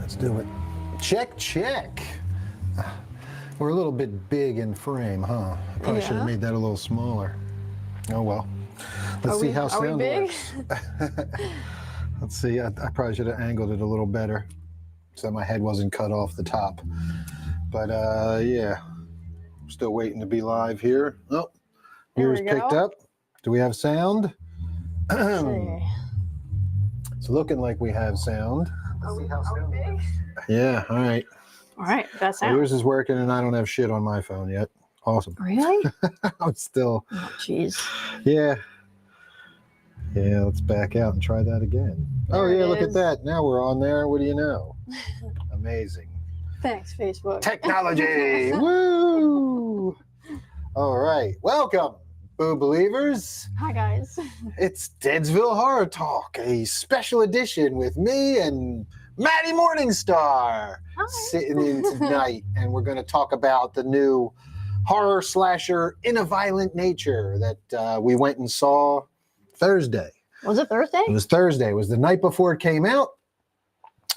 Let's do it. Check, check. We're a little bit big in frame, huh? I probably should have made that a little smaller. Oh well. Let's see how sound works. Let's see. I probably should have angled it a little better so my head wasn't cut off the top. But yeah, still waiting to be live here. Oh, yours picked up. Do we have sound? It's looking like we have sound. Let's see how sound works. Yeah, all right. All right, that's sound. So yours is working and I don't have shit on my phone yet. Awesome. Really? I'm still. Oh, jeez. Yeah. Yeah, let's back out and try that again. Oh, yeah, look at that. Now we're on there. What do you know? Amazing. Thanks, Facebook. Technology. Woo! All right. Welcome, Boo Believers. Hi, guys. It's Deadsville Horror Talk, a special edition with me and Maddy Morningstar. Hi. Sitting in tonight, and we're going to talk about the new horror slasher In a Violent Nature that we went and saw Thursday. Was it Thursday? It was Thursday. It was the night before it came out.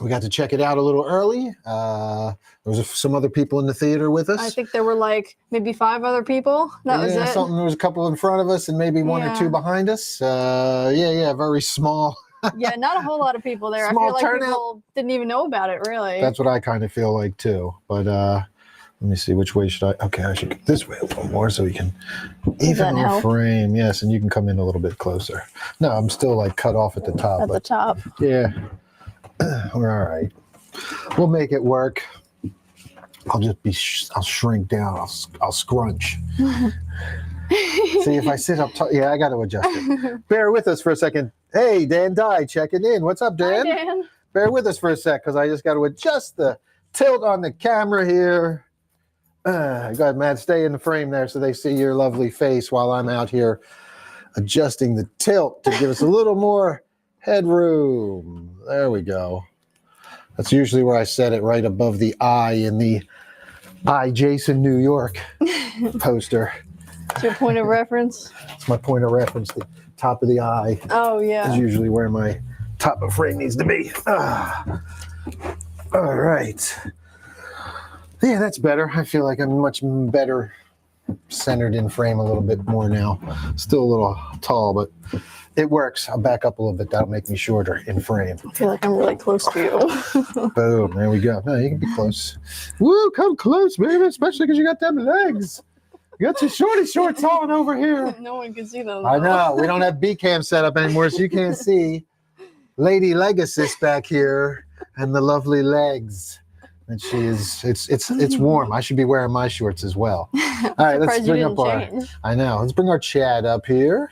We got to check it out a little early. There was some other people in the theater with us. I think there were like maybe 5 other people. That was it. Something. There was a couple in front of us and maybe 1 or 2 behind us. Yeah, very small. Yeah, not a whole lot of people there. Small I feel like turnout. people didn't even know about it, really. That's what I kind of feel like too. But let me see, which way should I? Okay, I should get this way a little more so we can even our frame. Yes, and you can come in a little bit closer. No, I'm still like cut off at the top. At the top. Yeah, we're all right. We'll make it work. I'll just be. I'll shrink down. I'll scrunch. See if I sit up. Yeah, I got to adjust it. Bear with us for a second. Hey, Dan Dye checking in. What's up, Dan? Hi, Dan. Bear with us for a sec because I just got to adjust the tilt on the camera here. Go ahead, Matt. Stay in the frame there so they see your lovely face while I'm out here adjusting the tilt to give us a little more headroom. There we go. That's usually where I set it, right above the eye in the I, Jason, New York poster. It's your point of reference? It's my point of reference. The top of the eye. Oh, yeah. Is usually where my top of frame needs to be. All right. Yeah, that's better. I feel like I'm much better centered in frame a little bit more now. Still a little tall, but it works. I'll back up a little bit. That'll make me shorter in frame. I feel like I'm really close to you. Boom. There we go. No, you can be close. Woo, come close, baby, especially because you got them legs. You got your shorty shorts on over here. No one can see them. I know. We don't have B-cam set up anymore, so you can't see Lady Legacy back here and the lovely legs. And she is, it's warm. I should be wearing my shorts as well. All right, let's bring up our, I know, let's bring our Chad up here.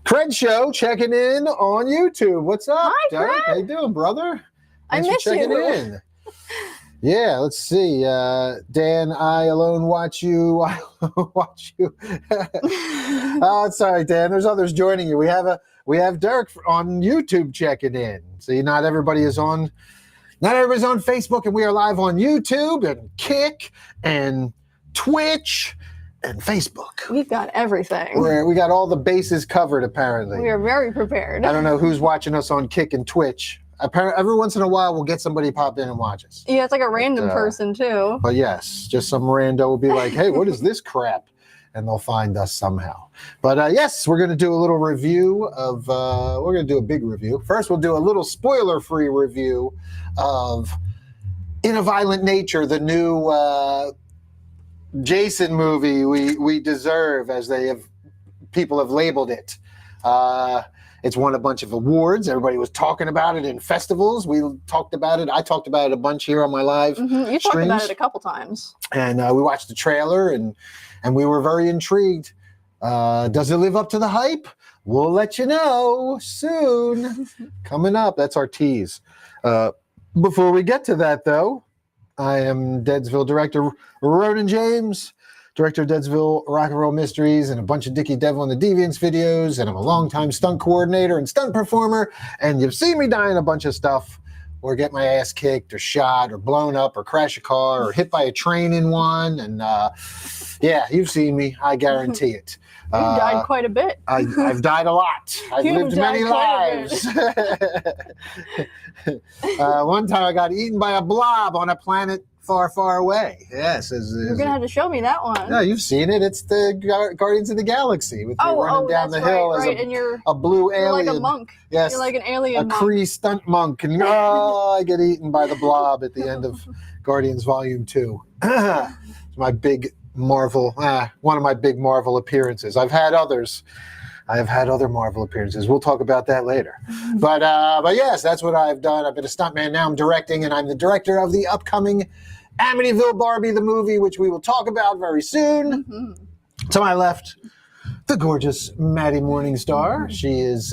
Crenshaw checking in on YouTube. What's up, Derek? Fred. How you doing, brother? Thanks I miss for checking in. Yeah, let's see. Dan, I alone watch you. I alone watch you. Oh, sorry, Dan. There's others joining you. We have Derek on YouTube checking in. See, not everybody's on Facebook, and we are live on YouTube and Kick and Twitch and Facebook. We've got everything. We got all the bases covered, apparently. We are very prepared. I don't know who's watching us on Kick and Twitch. Apparently, every once in a while, we'll get somebody pop in and watch us. Yeah, it's like a random person, too. But yes, just some rando will be like, hey, what is this crap? And they'll find us somehow. But yes, we're going to do a little review of, we're going to do a big review. First, we'll do a little spoiler-free review of In a Violent Nature, the new Jason movie we deserve, as people have labeled it. It's won a bunch of awards. Everybody was talking about it in festivals. We talked about it. I talked about it a bunch here on my live You talked about it a couple times. And we watched the trailer, and we were very intrigued. Does it live up to the hype? We'll let you know soon. Coming up. That's our tease. Before we get to that, though, I am Deadsville director Ronin James, director of Deadsville Rock and Roll Mysteries and a bunch of Dickie Devil and the Deviants videos, and I'm a longtime stunt coordinator and stunt performer, and you've seen me die in a bunch of stuff. or get my ass kicked or shot or blown up or crash a car or hit by a train in one. And yeah, you've seen me. I guarantee it. You've died quite a bit. I've died a lot. I've You've lived many died lives. One time I got eaten by a blob on a planet far, far away. Yes. You're going to have to show me that one. No, you've seen it. It's the Guardians of the Galaxy with you running down the hill as and a blue alien. You're like a monk. Yes. You're like an alien monk. A Kree stunt monk. And I get eaten by the blob at the end of Guardians Volume 2. It's my big Marvel, one of my big Marvel appearances. I've had others. I have had other Marvel appearances. We'll talk about that later. But yes, that's what I've done. I've been a stuntman. Now I'm directing, and I'm the director of the upcoming Amityville Barbi, the movie, which we will talk about very soon. Mm-hmm. To my left, the gorgeous Maddy Morningstar. She is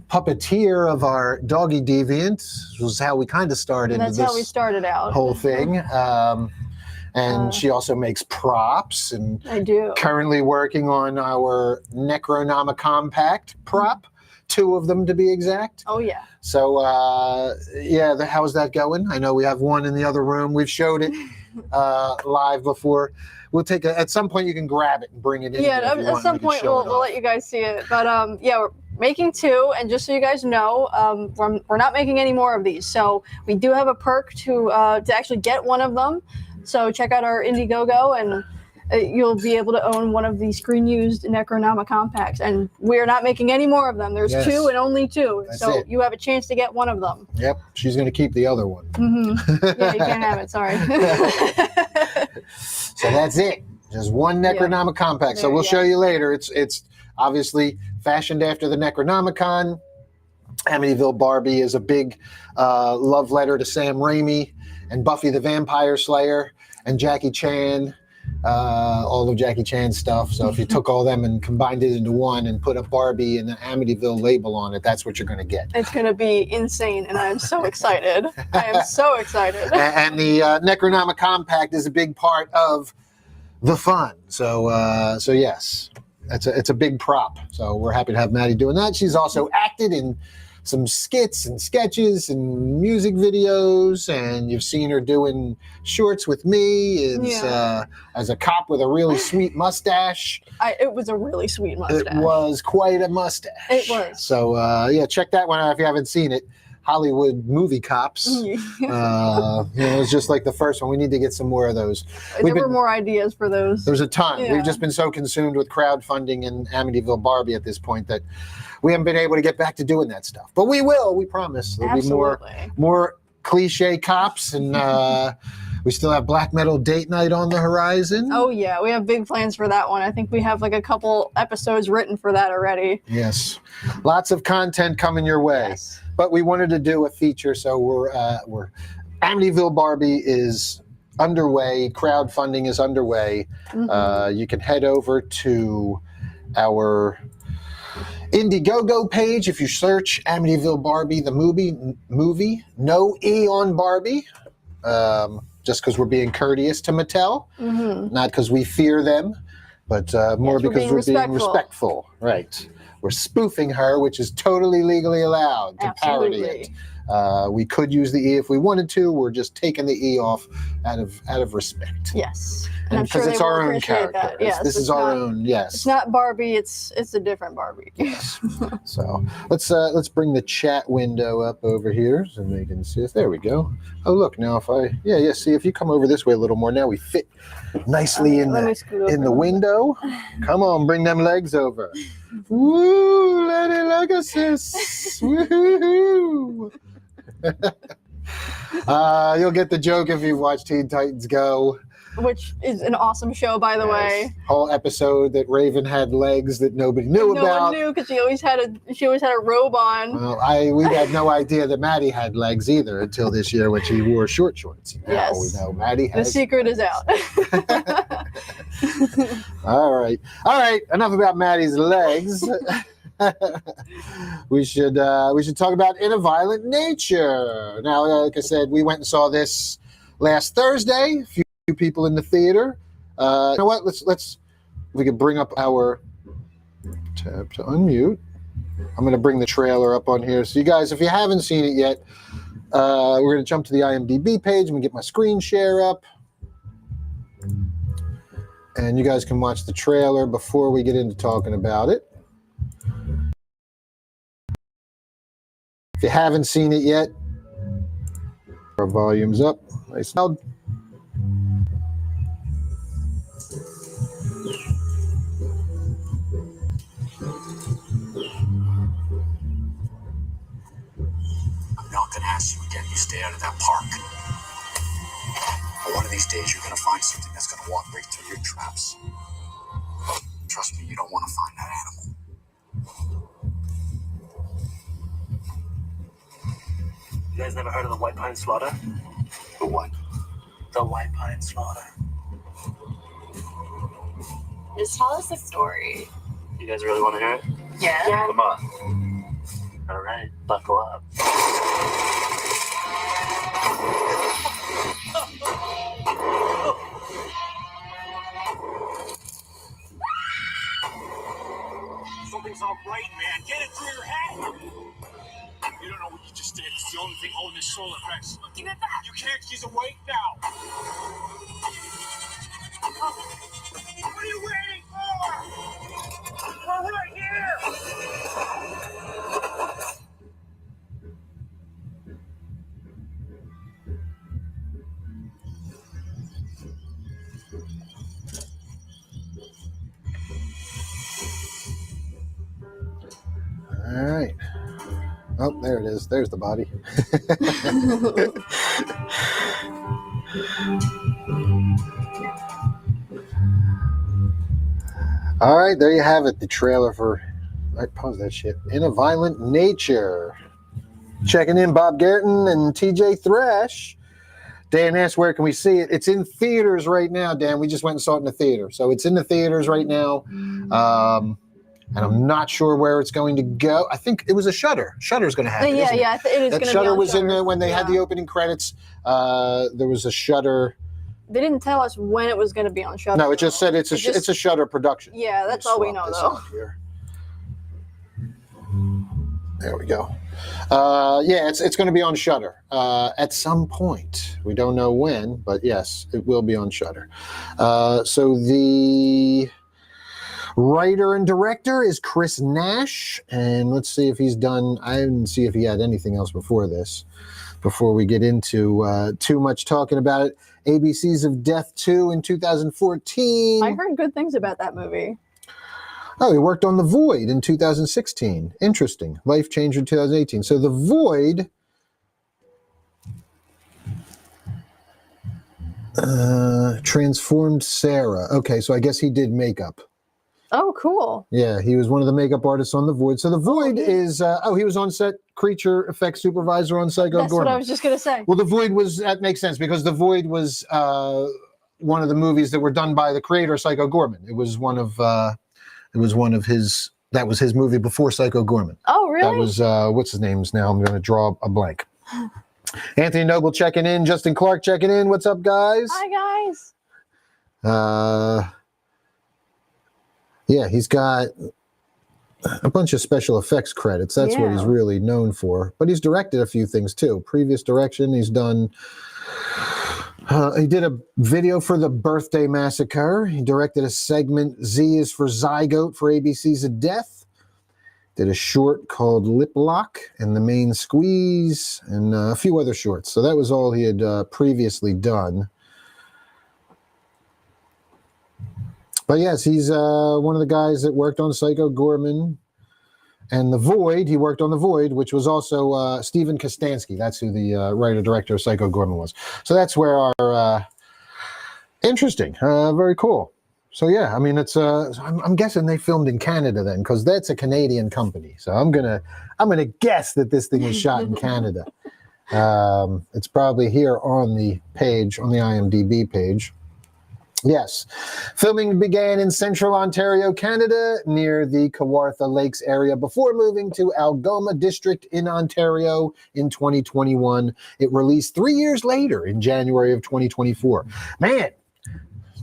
puppeteer of our Doggy Deviant, which was how we kind of started. And that's how we started out. Whole thing. And she also makes props, and I do. Currently working on our Necronomicon Pact prop, 2 of them to be exact. Oh yeah. So yeah, how's that going? I know we have one in the other room. We've showed it live before. We'll take at some point you can grab it and bring it in. Yeah, at some point we'll let you guys see it. But yeah, we're making 2, and just so you guys know, we're not making any more of these. So we do have a perk to actually get one of them. So check out our Indiegogo, and you'll be able to own one of the screen-used Necronomicon packs. And we're not making any more of them. There's 2 and only 2. That's so it. You have a chance to get one of them. Yep, she's going to keep the other one. Mm-hmm. Yeah, you can't have it. Sorry. So that's it. Just one Necronomicon pack. So we'll show you later. It's obviously fashioned after the Necronomicon. Amityville Barbi is a big love letter to Sam Raimi and Buffy the Vampire Slayer and Jackie Chan, all of Jackie Chan's stuff. So if you took all them and combined it into one and put a Barbie and an Amityville label on it, that's what you're going to get. It's going to be insane, and I am so excited. I am so excited. And the Necronomicon Pact is a big part of the fun. So so yes, it's a big prop. So we're happy to have Maddy doing that. She's also acted in some skits and sketches and music videos, and you've seen her doing shorts with me as a cop with a really sweet mustache. It was a really sweet mustache. It was quite a mustache. It was. So yeah, check that one out if you haven't seen it. Hollywood movie cops. It's just like the first one. We need to get some more of those. There were more ideas for those. There's a ton. Yeah. We've just been so consumed with crowdfunding and Amityville Barbi at this point that we haven't been able to get back to doing that stuff. But we will. We promise. There'll be more cliche cops, and we still have black metal date night on the horizon. Oh yeah, we have big plans for that one. I think we have like a couple episodes written for that already. Yes, lots of content coming your way. Yes. But we wanted to do a feature, so we're Amityville Barbi is underway. Crowdfunding is underway. Mm-hmm. You can head over to our Indiegogo page if you search Amityville Barbi the movie. No E on Barbie. Just because we're being courteous to Mattel, not because we fear them, but more because we're being respectful. Right. We're spoofing her, which is totally legally allowed to parody it. We could use the E if we wanted to. We're just taking the E off out of respect. Yes. And because it's our own character. Yes, this is our own, yes. It's not Barbie, it's a different Barbie. Yes. So let's bring the chat window up over here so they can see us. There we go. Oh look, now if see if you come over this way a little more, now we fit nicely in the window. Come on, bring them legs over. Woo, Lady Legacy. Woo-hoo-hoo. You'll get the joke if you've watched Teen Titans Go. Which is an awesome show, by the way. Whole episode that Raven had legs that nobody knew about. No one knew because she always had a robe on. Well, we had no idea that Maddy had legs either until this year when she wore short shorts. Now we know Maddy has. The secret is out. All right. Enough about Maddy's legs. We should talk about In a Violent Nature. Now, like I said, we went and saw this last Thursday. A few people in the theater. You know what? We could bring up our tab to unmute. I'm going to bring the trailer up on here. So you guys, if you haven't seen it yet, We're going to jump to the IMDb page. I'm going to get my screen share up. And you guys can watch the trailer before we get into talking about it. If you haven't seen it yet, our volume's up. Nice. Now, I'm not going to ask you again. You stay out of that park. But one of these days, you're going to find something that's going to walk right through your traps. Trust me, you don't want to find that animal. You guys never heard of the White Pine Slaughter? The what? The White Pine Slaughter. Just tell us the story. You guys really want to hear it? Yeah. Come on. All right, buckle up. Something's not right, man. Get it through your head. You don't know what you just did. It's the only thing holding his soul at rest. Give it back. You can't. She's awake now. What are you waiting for? We're right here. all right. Oh, there it is. There's the body. All right, there you have it. The trailer for, I pause that shit. In a Violent Nature. Checking in, Bob Garrison and TJ Thrash. Dan asked, where can we see it? It's in theaters right now, Dan. We just went and saw it in the theater. So it's in the theaters right now. And I'm not sure where it's going to go. I think it was a Shudder. Shudder's going to have it. Yeah, isn't yeah, it? it is going That to be Shudder on was in Shudder. there when they had Yeah. the opening credits. There was a Shudder. They didn't tell us when it was going to be on Shudder. No, it just said it's a Shudder production. Yeah, that's Let me all we swap know, this though. out here. There we go. Yeah, it's going to be on Shudder at some point. We don't know when, but yes, it will be on Shudder. So the writer and director is Chris Nash, and let's see if he's done. I didn't see if he had anything else before this. Before we get into too much talking about it, ABCs of Death 2 in 2014. I heard good things about that movie. Oh, he worked on The Void in 2016. Interesting. Life Changer in 2018. So The Void transformed Sarah. Okay, so I guess he did makeup. Oh, cool. Yeah, he was one of the makeup artists on The Void. So The Void is, he was on set creature effects supervisor on Psycho That's Gorman. what I was just going to say. Well, The Void was, that makes sense because The Void was one of the movies that were done by the creator, Psycho Gorman. It was one of his, that was his movie before Psycho Gorman. Oh, really? That was, what's his name's now? I'm going to draw a blank. Anthony Noble checking in. Justin Clark checking in. What's up, guys? Hi, guys. Yeah, he's got a bunch of special effects credits. That's what he's really known for. But he's directed a few things too. Previous direction, he's done. He did a video for the Birthday Massacre. He directed a segment, Z is for Zygote, for ABCs of Death. Did a short called Lip Lock and The Main Squeeze, and a few other shorts. So that was all he had previously done. But yes, he's one of the guys that worked on Psycho Gorman and The Void. He worked on The Void, which was also Stephen Kostansky. That's who the writer-director of Psycho Gorman was. So that's where our... interesting. Very cool. So yeah, I mean, it's I'm guessing they filmed in Canada then, because that's a Canadian company. So I'm gonna guess that this thing was shot in Canada. It's probably here on the page, on the IMDb page. Yes. Filming began in central Ontario, Canada, near the Kawartha Lakes area before moving to Algoma District in Ontario in 2021. It released 3 years later in January of 2024. Man,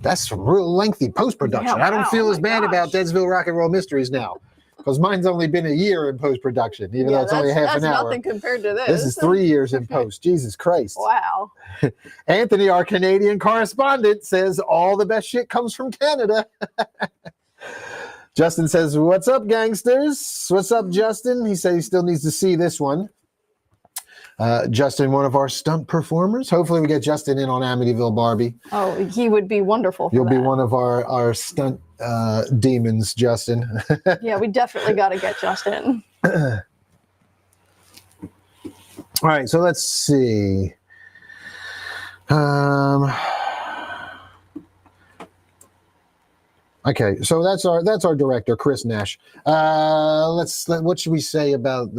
that's some real lengthy post-production. Yeah, I don't wow. feel Oh as my bad about gosh. Deadsville Rock and Roll Mysteries now. because mine's only been a year in post-production, even though it's only half an that's hour. nothing compared to this. This is 3 years in post. Jesus Christ. Wow. Anthony, our Canadian correspondent, says all the best shit comes from Canada. Justin says, what's up, gangsters? What's up, Justin? He said he still needs to see this one. Justin, one of our stunt performers. Hopefully we get Justin in on Amityville Barbie. Oh, he would be wonderful for You'll that. be one of our stunt demons, Justin. Yeah, we definitely got to get Justin. All right, so let's see. Okay, so that's our director, Chris Nash. What should we say about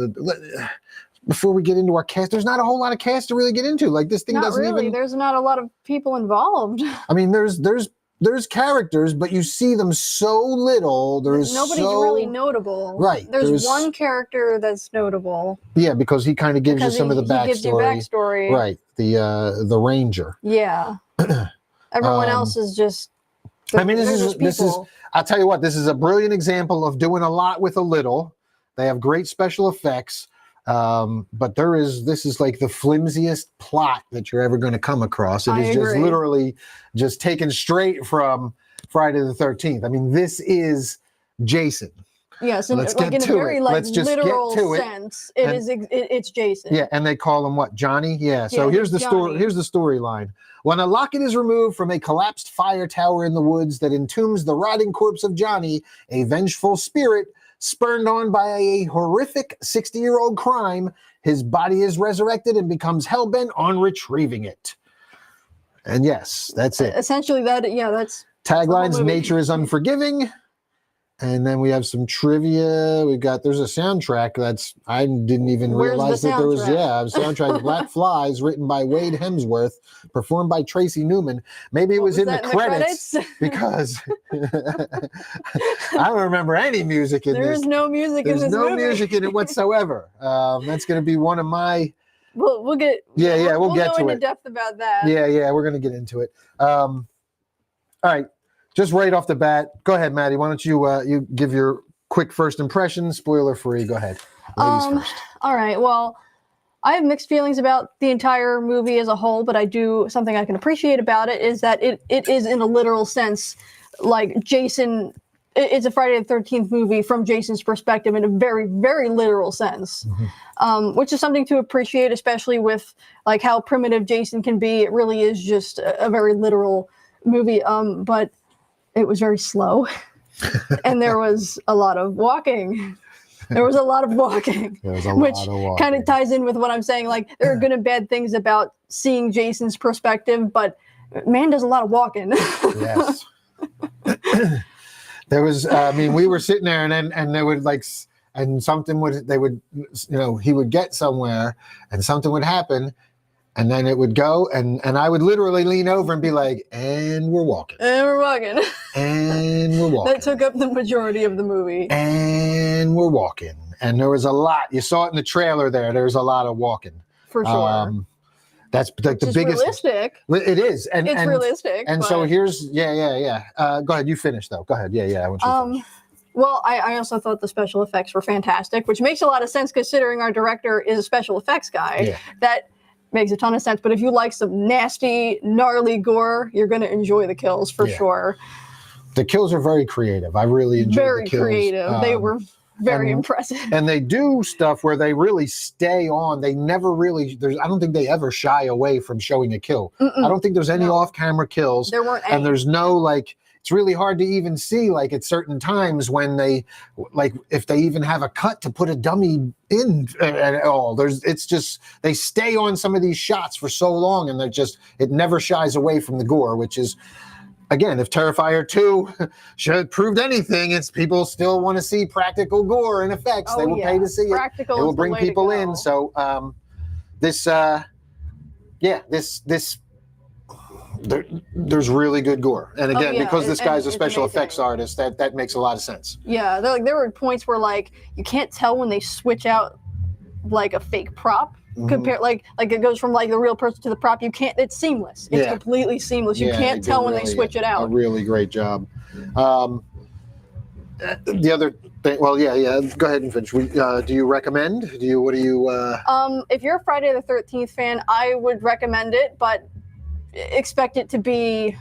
before we get into our cast? There's not a whole lot of cast to really get into. Like this thing Not doesn't really. even. There's not a lot of people involved. I mean, there's characters, but you see them so little. There's Nobody's really notable. Right, There's one character that's notable. Yeah, because he kind of gives you some of the backstory. He gives you backstory. Right, the ranger. Yeah. Everyone else is just. I mean, this is. I'll tell you what. This is a brilliant example of doing a lot with a little. They have great special effects, but this is like the flimsiest plot that you're ever going to come across. It is just literally just taken straight from Friday the 13th. I mean, this is Jason. Yes, and like in a very literal sense, it's Jason. Yeah, and they call him what? Johnny? Yeah. So here's the story. Here's the storyline. When a locket is removed from a collapsed fire tower in the woods that entombs the rotting corpse of Johnny, a vengeful spirit spurned on by a horrific 60-year-old crime, his body is resurrected and becomes hell-bent on retrieving it. And yes, that's it. Essentially, that's taglines: nature is unforgiving. And then we have some trivia. There's a soundtrack I didn't even realize that there was. Yeah, a soundtrack, Black Flies, written by Wade Hemsworth, performed by Tracy Newman. Maybe it was in the credits because I don't remember any music in this. There's no music in this movie. There's no music in it whatsoever. That's going to be one of my. We'll get. We'll get to it. Go into depth about that. Yeah, we're going to get into it. All right. Just right off the bat, go ahead, Maddie. Why don't you give your quick first impression, spoiler free? Go ahead. Ladies first. All right. Well, I have mixed feelings about the entire movie as a whole, but something I can appreciate about it is that it is in a literal sense like Jason. It's a Friday the 13th movie from Jason's perspective in a very, very literal sense, which is something to appreciate, especially with like how primitive Jason can be. It really is just a very literal movie. But it was very slow, and there was a lot of walking. Which kind of ties in with what I'm saying. Like, there are good and bad things about seeing Jason's perspective, but man does a lot of walking. Yes. There was, we were sitting there, and they would he would get somewhere, and something would happen. And then it would go, and I would literally lean over and be like, and we're walking. And we're walking. And we're walking. That took up the majority of the movie. And we're walking. And there was a lot. You saw it in the trailer there. There's a lot of walking. For sure. That's like the biggest. Realistic. It is. It's realistic. And so here's, Go ahead. You finish, though. Go ahead. I want you to finish. Well, I also thought the special effects were fantastic, which makes a lot of sense considering our director is a special effects guy. Yeah. That makes a ton of sense. But if you like some nasty, gnarly gore, you're going to enjoy the kills for sure. The kills are very creative. I really enjoyed the kills. Very creative. They were very impressive. And they do stuff where they really stay on. They never really, I don't think they ever shy away from showing a kill. I don't think there's any off-camera kills. There weren't any. And there's no, it's really hard to even see, at certain times when they, if they even have a cut to put a dummy in at all. It's just, they stay on some of these shots for so long, and it never shies away from the gore, which is, again, if Terrifier 2 should have proved anything, it's people still want to see practical gore and effects. They will pay to see practical it. It will bring people in. So there's really good gore. And again, because this guy's a special effects artist, that makes a lot of sense. Yeah, there were points where you can't tell when they switch out a fake prop. Compare it goes from the real person to the prop. You can't. It's seamless. It's completely seamless. You can't tell when they switch it out. A really great job. the other thing, well, yeah. Go ahead and finish. Do you recommend? What do you? If you're a Friday the 13th fan, I would recommend it, but expect it to be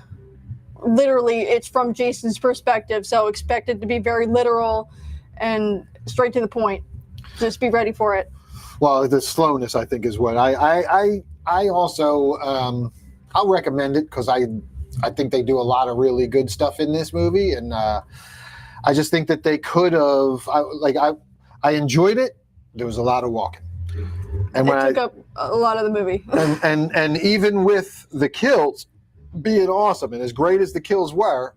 literally. It's from Jason's perspective, so expect it to be very literal and straight to the point. Just be ready for it. Well, the slowness, I think, is what I also I'll recommend it because I think they do a lot of really good stuff in this movie, and I just think that they could have. I enjoyed it. There was a lot of walking, and It took up a lot of the movie. and even with the kills being awesome and as great as the kills were,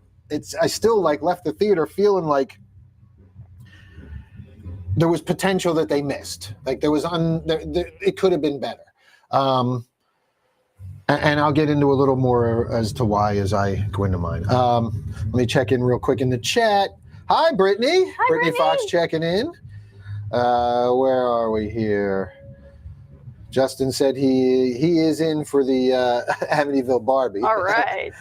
I still left the theater feeling like there was potential that they missed. Like there was it could have been better. And I'll get into a little more as to why as I go into mine. Let me check in real quick in the chat. Hi, Brittany. Hi, Brittany Fox Brittany. checking in. Where are we here? Justin said he is in for the Amityville Barbie. All right.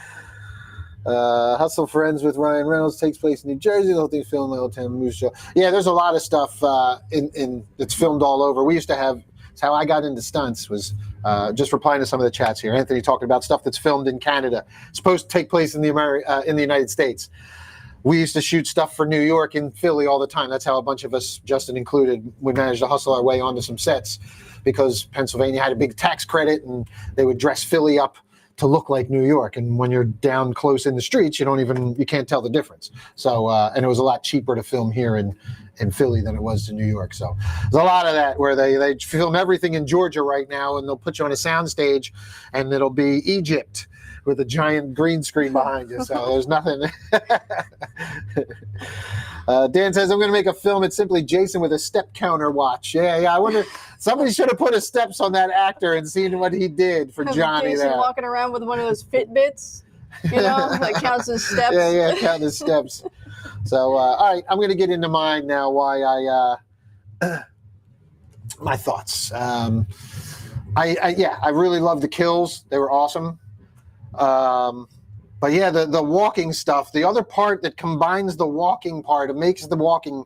Hustle Friends with Ryan Reynolds takes place in New Jersey. The whole thing's filmed in the Old Town Moose Show. Yeah, there's a lot of stuff in that's filmed all over. We used to have. It's how I got into stunts was just replying to some of the chats here. Anthony talking about stuff that's filmed in Canada. It's supposed to take place in the United States. We used to shoot stuff for New York and Philly all the time. That's how a bunch of us, Justin included, we managed to hustle our way onto some sets because Pennsylvania had a big tax credit and they would dress Philly up to look like New York. And when you're down close in the streets, you can't tell the difference. So, and it was a lot cheaper to film here in Philly than it was to New York. So there's a lot of that where they film everything in Georgia right now and they'll put you on a soundstage and it'll be Egypt with a giant green screen behind you. So there's nothing. Dan says, I'm going to make a film. It's simply Jason with a step counter watch. Yeah. I wonder, somebody should have put a steps on that actor and seen what he did for Johnny Jason there. walking around with one of those Fitbits, that counts as steps. Yeah, count his steps. So, all right, I'm going to get into mine now, why my thoughts. I really love the kills. They were awesome. But yeah, the walking stuff, the other part that combines the walking part, it makes the walking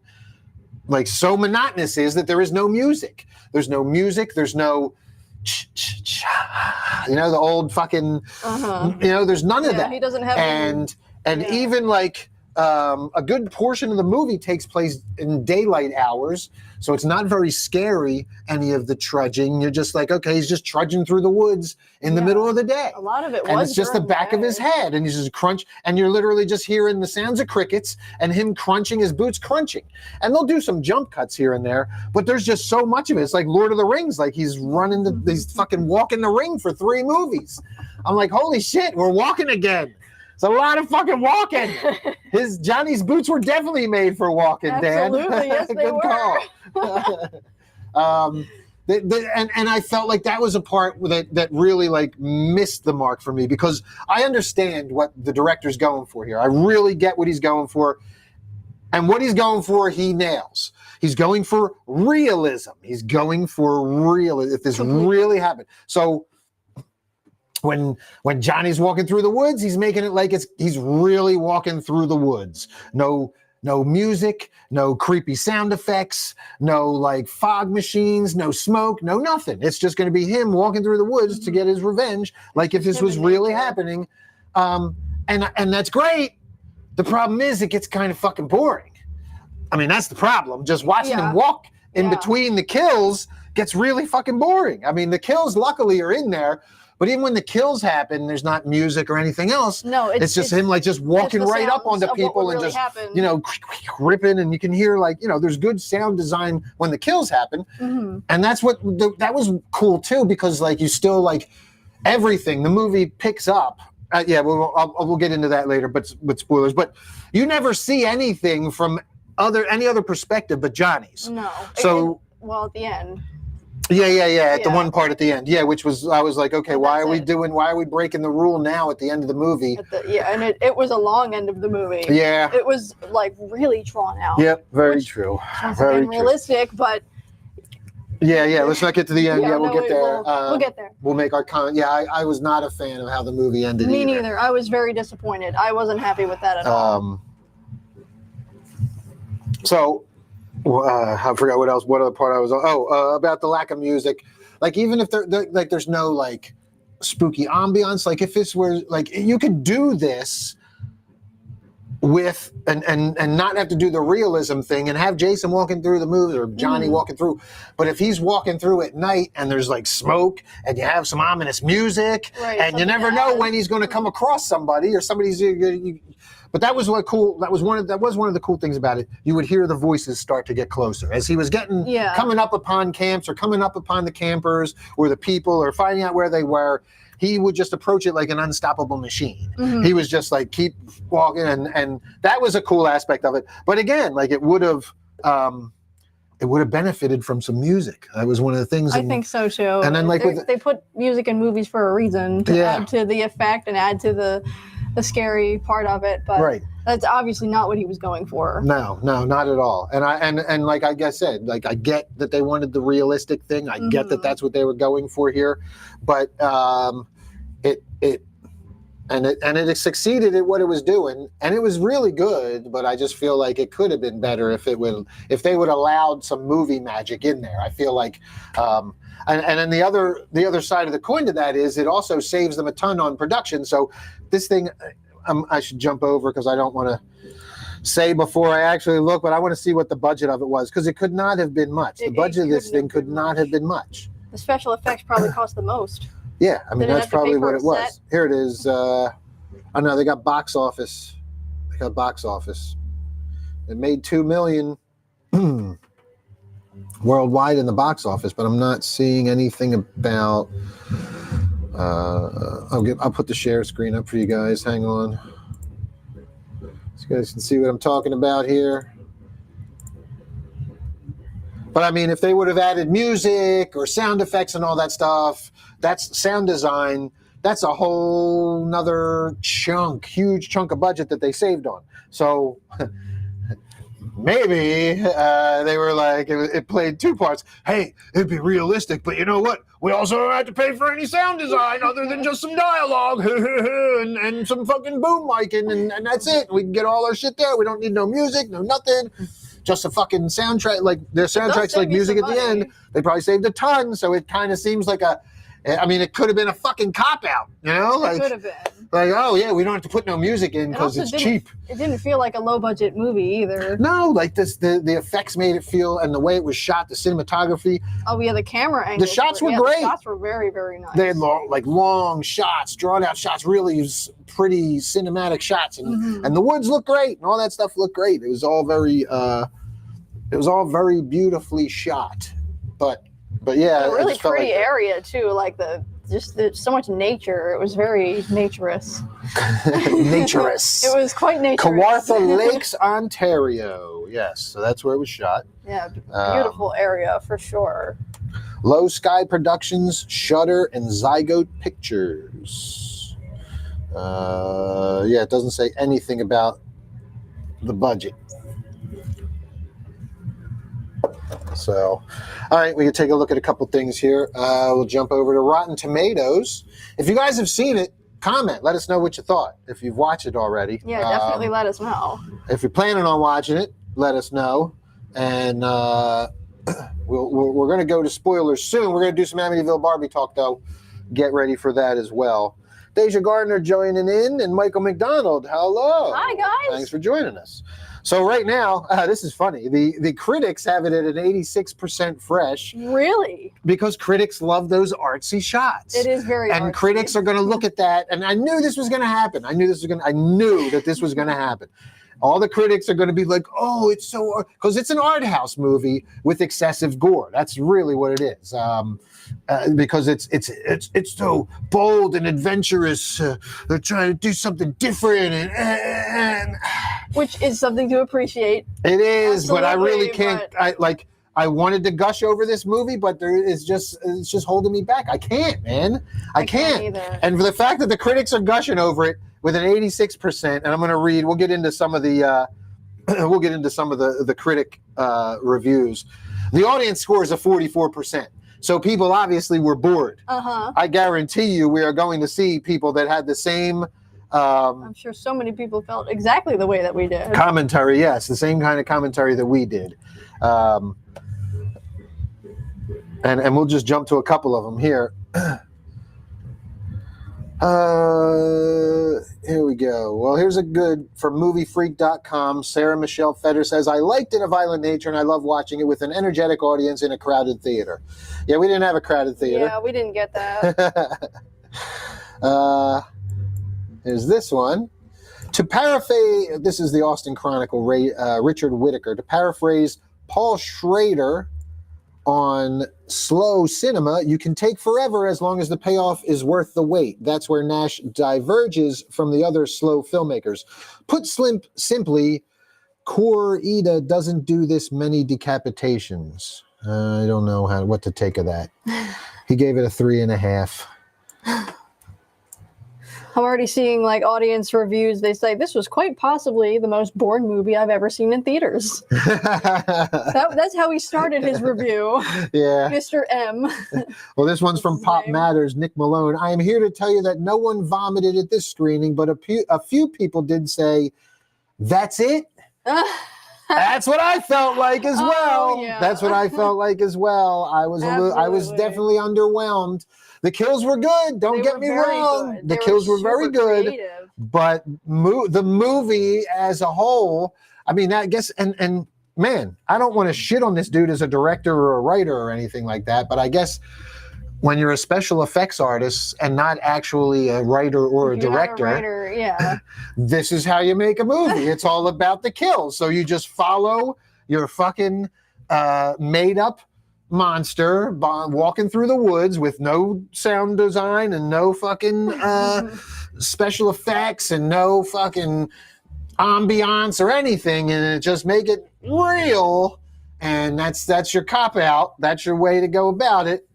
so monotonous is that there is no music. There's no music. There's no, the old fucking, there's none of that. He doesn't have even a good portion of the movie takes place in daylight hours, so it's not very scary, any of the trudging. You're just like, okay, he's just trudging through the woods in the middle of the day. A lot of it and was it's just the during back the of his day. head, and he's just crunch, and you're literally just hearing the sounds of crickets and him crunching, his boots crunching. And they'll do some jump cuts here and there, but there's just so much of it. It's like Lord of the Rings, like he's he's fucking walking the ring for 3 movies. I'm like, holy shit, we're walking again. It's a lot of fucking walking. Johnny's boots were definitely made for walking, Dan. Absolutely, yes, they Good were. call. And I felt like that was a part that really missed the mark for me, because I understand what the director's going for here. I really get what he's going for. And what he's going for, he nails. He's going for realism. He's going for if this really happened. So when Johnny's walking through the woods, he's making it like he's really walking through the woods. No music, no creepy sound effects, no fog machines, no smoke, no nothing. It's just going to be him walking through the woods to get his revenge, like if this was really happening. And that's great. The problem is it gets kind of fucking boring. I mean, that's the problem. Just watching him walk in between the kills gets really fucking boring. I mean, the kills luckily are in there, but even when the kills happen, there's not music or anything else. No, it's just him just walking right up onto people and just ripping, and you can hear there's good sound design when the kills happen, and that's what that was cool too, because you still everything the movie picks up. We'll get into that later, but with spoilers. But you never see anything from any other perspective but Johnny's. No. So at the end. At the one part at the end, which was I was like, okay, why are we breaking the rule now at the end of the movie? And it was a long end of the movie. Yeah, it was really drawn out. Yep, very true. Very realistic, but let's not get to the end. We'll get there. We'll get there. We'll make our comment. I was not a fan of how the movie ended. Me neither. I was very disappointed. I wasn't happy with that at all. So I forgot what else. What other part I was on? About the lack of music. Like even if there's no like spooky ambiance. Like if this were like you could do this with and not have to do the realism thing and have Jason walking through the movies or Johnny walking through. But if he's walking through at night and there's like smoke and you have some ominous music and you never know when he's going to come across somebody or somebody's. But that was cool. That was one of the cool things about it. You would hear the voices start to get closer as he was coming up upon camps or coming up upon the campers or the people or finding out where they were. He would just approach it like an unstoppable machine. He was just like keep walking, and that was a cool aspect of it. But again, like it would have benefited from some music. That was one of the things. I think so too. And then like they put music in movies for a reason to add to the effect and add to the scary part of it. But that's obviously not what he was going for. No, not at all. And like I said, like I get that they wanted the realistic thing. I get that that's what they were going for here, but it succeeded at what it was doing, and it was really good. But I just feel like it could have been better if they would allowed some movie magic in there. I feel like, and then the other side of the coin to that is it also saves them a ton on production. So this thing, I should jump over because I don't want to say before I actually look, but I want to see what the budget of it was because it could not have been much. The budget of this thing could not have been much. The special effects probably cost the most. Yeah, I mean, that's probably what it was. Here it is. Oh, no, they got box office. It made $2 million worldwide in the box office, but I'm not seeing anything about... I'll put the share screen up for you guys. Hang on. So you guys can see what I'm talking about here. But I mean, if they would have added music or sound effects and all that stuff, that's sound design. That's a whole nother huge chunk of budget that they saved on. So maybe they were like, it played two parts. Hey, it'd be realistic, but you know what? We also don't have to pay for any sound design other than just some dialogue and some fucking boom micing, and that's it. We can get all our shit there. We don't need no music, no nothing. Just a fucking soundtrack. Like their soundtracks, like music at the end. They probably saved a ton. So it kind of seems like it could have been a fucking cop-out, you know? It could have been. Like, oh, yeah, we don't have to put no music in because it's cheap. It didn't feel like a low-budget movie either. No, like the effects made it feel, and the way it was shot, the cinematography. Oh, yeah, the camera angles. The shots were great. The shots were very, very nice. They had long shots, drawn-out shots, really pretty cinematic shots. And the woods looked great, and all that stuff looked great. It was all very beautifully shot. But yeah, a really pretty area too. Like there's so much nature. It was very naturous. Naturous. It was quite naturous. Kawartha Lakes, Ontario. Yes, so that's where it was shot. Yeah, beautiful area for sure. Low Sky Productions, Shudder, and Zygote Pictures. It doesn't say anything about the budget. So, all right, we can take a look at a couple things here. We'll jump over to Rotten Tomatoes. If you guys have seen it, comment. Let us know what you thought. If you've watched it already. Yeah, definitely let us know. If you're planning on watching it, let us know. And we're going to go to spoilers soon. We're going to do some Amityville Barbi talk, though. Get ready for that as well. Deja Gardner joining in, and Michael McDonald. Hello. Hi, guys. Thanks for joining us. So right now, this is funny. The critics have it at an 86% fresh. Really? Because critics love those artsy shots. It is very artsy. And critics are going to look at that, and I knew this was going to happen. I knew that this was going to happen. All the critics are going to be like, "Oh, it's so," because it's an art house movie with excessive gore. That's really what it is. Because it's so bold and adventurous. They're trying to do something different, and which is something to appreciate. It is, absolutely, but I really can't. I wanted to gush over this movie, but it's just holding me back. I can't, man. I can't. Either. And for the fact that the critics are gushing over it with an 86%, and I'm going to read. We'll get into some of the critic reviews. The audience score is a 44%. So people obviously were bored. Uh-huh. I guarantee you we are going to see people that had the same I'm sure so many people felt exactly the way that we did. Commentary, yes, the same kind of commentary that we did. And we'll just jump to a couple of them here. Here we go. Well, here's a good from moviefreak.com. Sarah Michelle Fetter says, I liked It, A Violent Nature, and I love watching it with an energetic audience in a crowded theater. Yeah, we didn't have a crowded theater. Yeah, we didn't get that. Here's this one. To paraphrase, this is the Austin Chronicle, Richard Whitaker. To paraphrase Paul Schrader on slow cinema, you can take forever as long as the payoff is worth the wait. That's where Nash diverges from the other slow filmmakers. Put simply, Kore-eda doesn't do this many decapitations. I don't know what to take of that. He gave it a 3.5. I'm already seeing like audience reviews. They say this was quite possibly the most boring movie I've ever seen in theaters. That's how he started his review. Yeah. Mr. M. Well, this one's from his Pop name. Matters, Nick Malone. I am here to tell you that no one vomited at this screening, but a few people did say, that's it? That's what I felt like as well. Yeah. That's what I felt like as well. I was Absolutely. definitely underwhelmed. The kills were good. Don't get me wrong. The kills were very good. Creative. But the movie as a whole, I mean, I guess, and man, I don't want to shit on this dude as a director or a writer or anything like that, but I guess when you're a special effects artist and not actually a writer or a You're not director, writer, yeah. this is how you make a movie. It's all about the kills. So you just follow your fucking made up monster walking through the woods with no sound design and no fucking special effects and no fucking ambiance or anything, and just make it real. And that's your cop out. That's your way to go about it.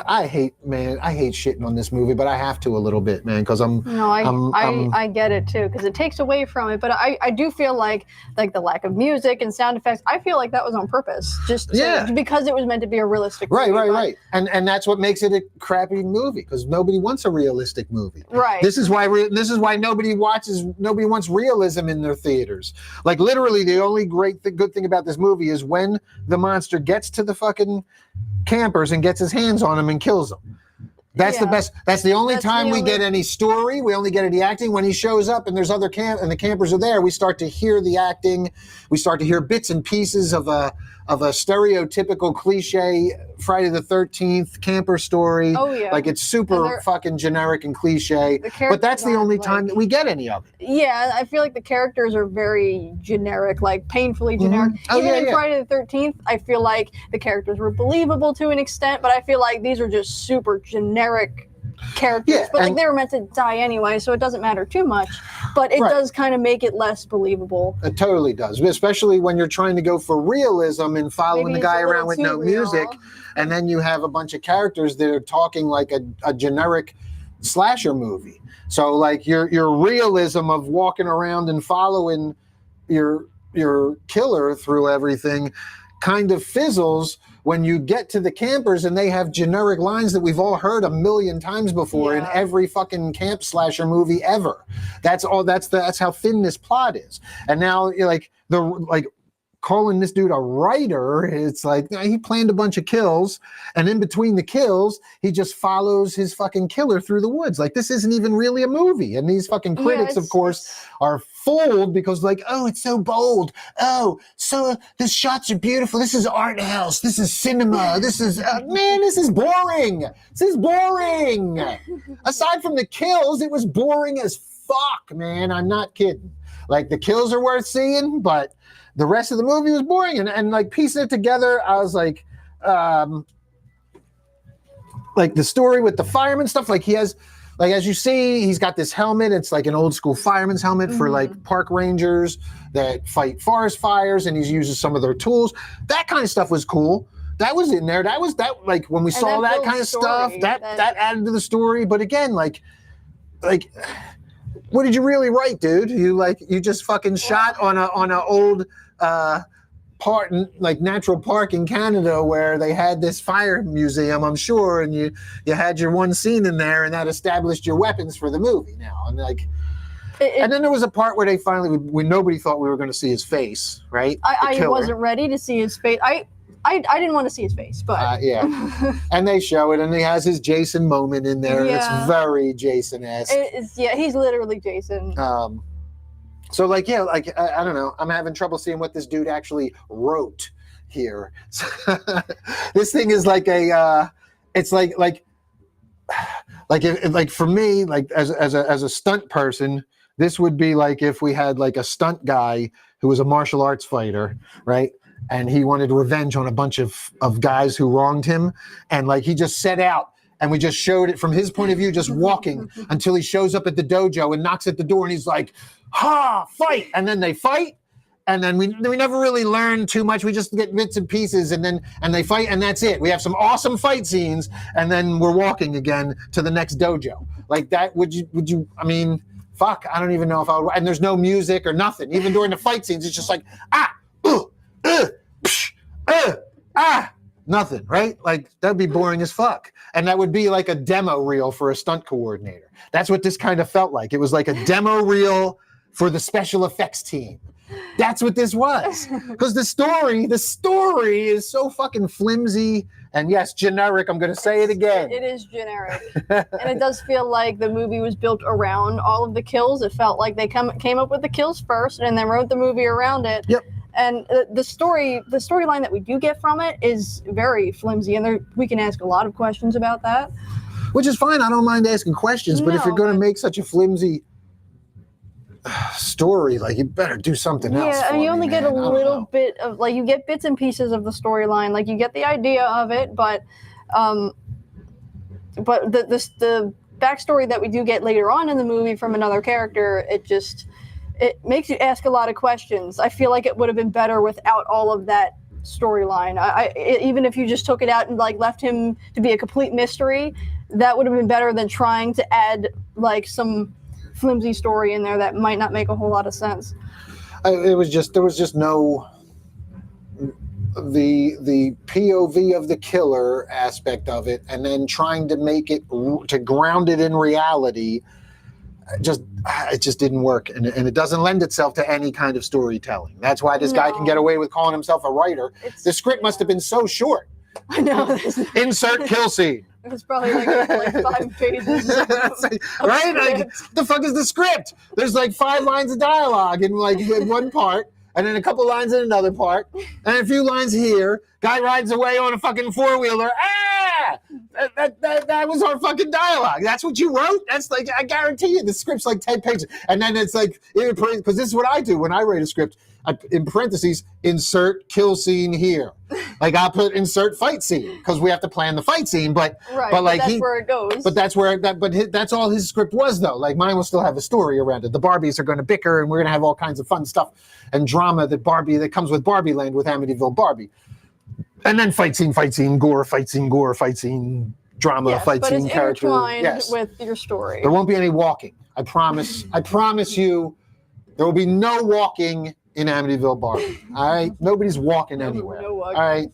I hate shitting on this movie, but I have to a little bit, man, because I get it too, because it takes away from it. But I do feel like the lack of music and sound effects, I feel like that was on purpose, because it was meant to be a realistic movie. Right. And that's what makes it a crappy movie, because nobody wants a realistic movie. Right. This is why nobody wants realism in their theaters. Like literally, the only good thing about this movie is when the monster gets to the fucking campers and gets his hands on them and kills them. That's the best. That's the only time we get any story. We only get any acting. When he shows up and there's other and the campers are there, we start to hear the acting. We start to hear bits and pieces of a stereotypical cliche Friday the 13th camper story. Oh yeah. Like it's super fucking generic and cliche. But that's the only time that we get any of it. Yeah, I feel like the characters are very generic, like painfully generic. Oh, Even in yeah. Friday the 13th, I feel like the characters were believable to an extent, but I feel like these are just super generic characters. Yeah, but like they were meant to die anyway, so it doesn't matter too much. But it does kind of make it less believable. It totally does, especially when you're trying to go for realism and following Maybe the guy it's a around with little no too real. music. And then you have a bunch of characters that are talking like a generic slasher movie. So like your realism of walking around and following your killer through everything kind of fizzles when you get to the campers and they have generic lines that we've all heard a million times before in every fucking camp slasher movie ever. That's how thin this plot is. And now you're calling this dude a writer, it's like he planned a bunch of kills, and in between the kills, he just follows his fucking killer through the woods. Like this isn't even really a movie. And these fucking critics, of course, are fooled because oh, it's so bold. Oh, so the shots are beautiful. This is art house. This is cinema. This is man, this is boring. This is boring. Aside from the kills, it was boring as fuck, man. I'm not kidding. Like the kills are worth seeing, but the rest of the movie was boring, and like piecing it together, I was like the story with the fireman stuff. Like he has, like as you see, he's got this helmet. It's like an old school fireman's helmet for like park rangers that fight forest fires, and he uses some of their tools. That kind of stuff was cool. That was in there. That like when we saw that kind of stuff, that added to the story. But again, like. What did you really write, dude? You just fucking shot on a old natural park in Canada where they had this fire museum, I'm sure, and you had your one scene in there, and that established your weapons for the movie now. And like, And then there was a part where they finally, when nobody thought we were going to see his face, right? I wasn't ready to see his face. I didn't want to see his face, but yeah. And they show it, and he has his Jason moment in there. Yeah. It's very Jason-esque. Yeah, he's literally Jason. So like, yeah, like I don't know. I'm having trouble seeing what this dude actually wrote here. This thing is like a, it's like for me, like as a stunt person, this would be like if we had like a stunt guy who was a martial arts fighter, right? And he wanted revenge on a bunch of guys who wronged him, and like he just set out. And we just showed it from his point of view, just walking until he shows up at the dojo and knocks at the door, and he's like, "Ha, fight!" And then they fight, and then we never really learn too much. We just get bits and pieces, and they fight, and that's it. We have some awesome fight scenes, and then we're walking again to the next dojo. Like that, would you? I mean, fuck, I don't even know if I would. And there's no music or nothing. Even during the fight scenes, it's just like nothing, right? Like that'd be boring as fuck. And that would be like a demo reel for a stunt coordinator. That's what this kind of felt like. It was like a demo reel for the special effects team. That's what this was. Because the story is so fucking flimsy and yes, generic. I'm going to say it again. It is generic. And it does feel like the movie was built around all of the kills. It felt like they came up with the kills first and then wrote the movie around it. Yep. And the storyline that we do get from it is very flimsy, and we can ask a lot of questions about that. Which is fine. I don't mind asking questions, but if you're going to make such a flimsy story, like you better do something else. Yeah, and you only get a little bit of, like, you get bits and pieces of the storyline. Like you get the idea of it, but the backstory that we do get later on in the movie from another character, it makes you ask a lot of questions. I feel like it would have been better without all of that storyline. Even if you just took it out and like left him to be a complete mystery, that would have been better than trying to add like some flimsy story in there that might not make a whole lot of sense. There was just no the POV of the killer aspect of it, and then trying to make it to ground it in reality. It just didn't work, and it doesn't lend itself to any kind of storytelling. That's why this guy can get away with calling himself a writer. The script must have been so short. I know. Insert kill scene. It was probably like 5 pages. Right? Like, the fuck is the script? There's like 5 lines of dialogue in like one part, and then a couple lines in another part, and a few lines here. Guy rides away on a fucking 4-wheeler. That was our fucking dialogue. That's what you wrote? That's like, I guarantee you, the script's like 10 pages. And then it's like, because this is what I do when I write a script. In parentheses, insert kill scene here. Like I'll put insert fight scene because we have to plan the fight scene. But like that's where it goes. But that's where that's all his script was though. Like mine will still have a story around it. The Barbies are going to bicker, and we're going to have all kinds of fun stuff and drama that comes with Barbie Land with Amityville Barbi. And then fight scene, gore, fight scene, drama, fight scene, character. Yes, with your story. There won't be any walking. I promise. I promise you, there will be no walking in Amityville Barbi. All right, nobody's walking anywhere. No walking. All right,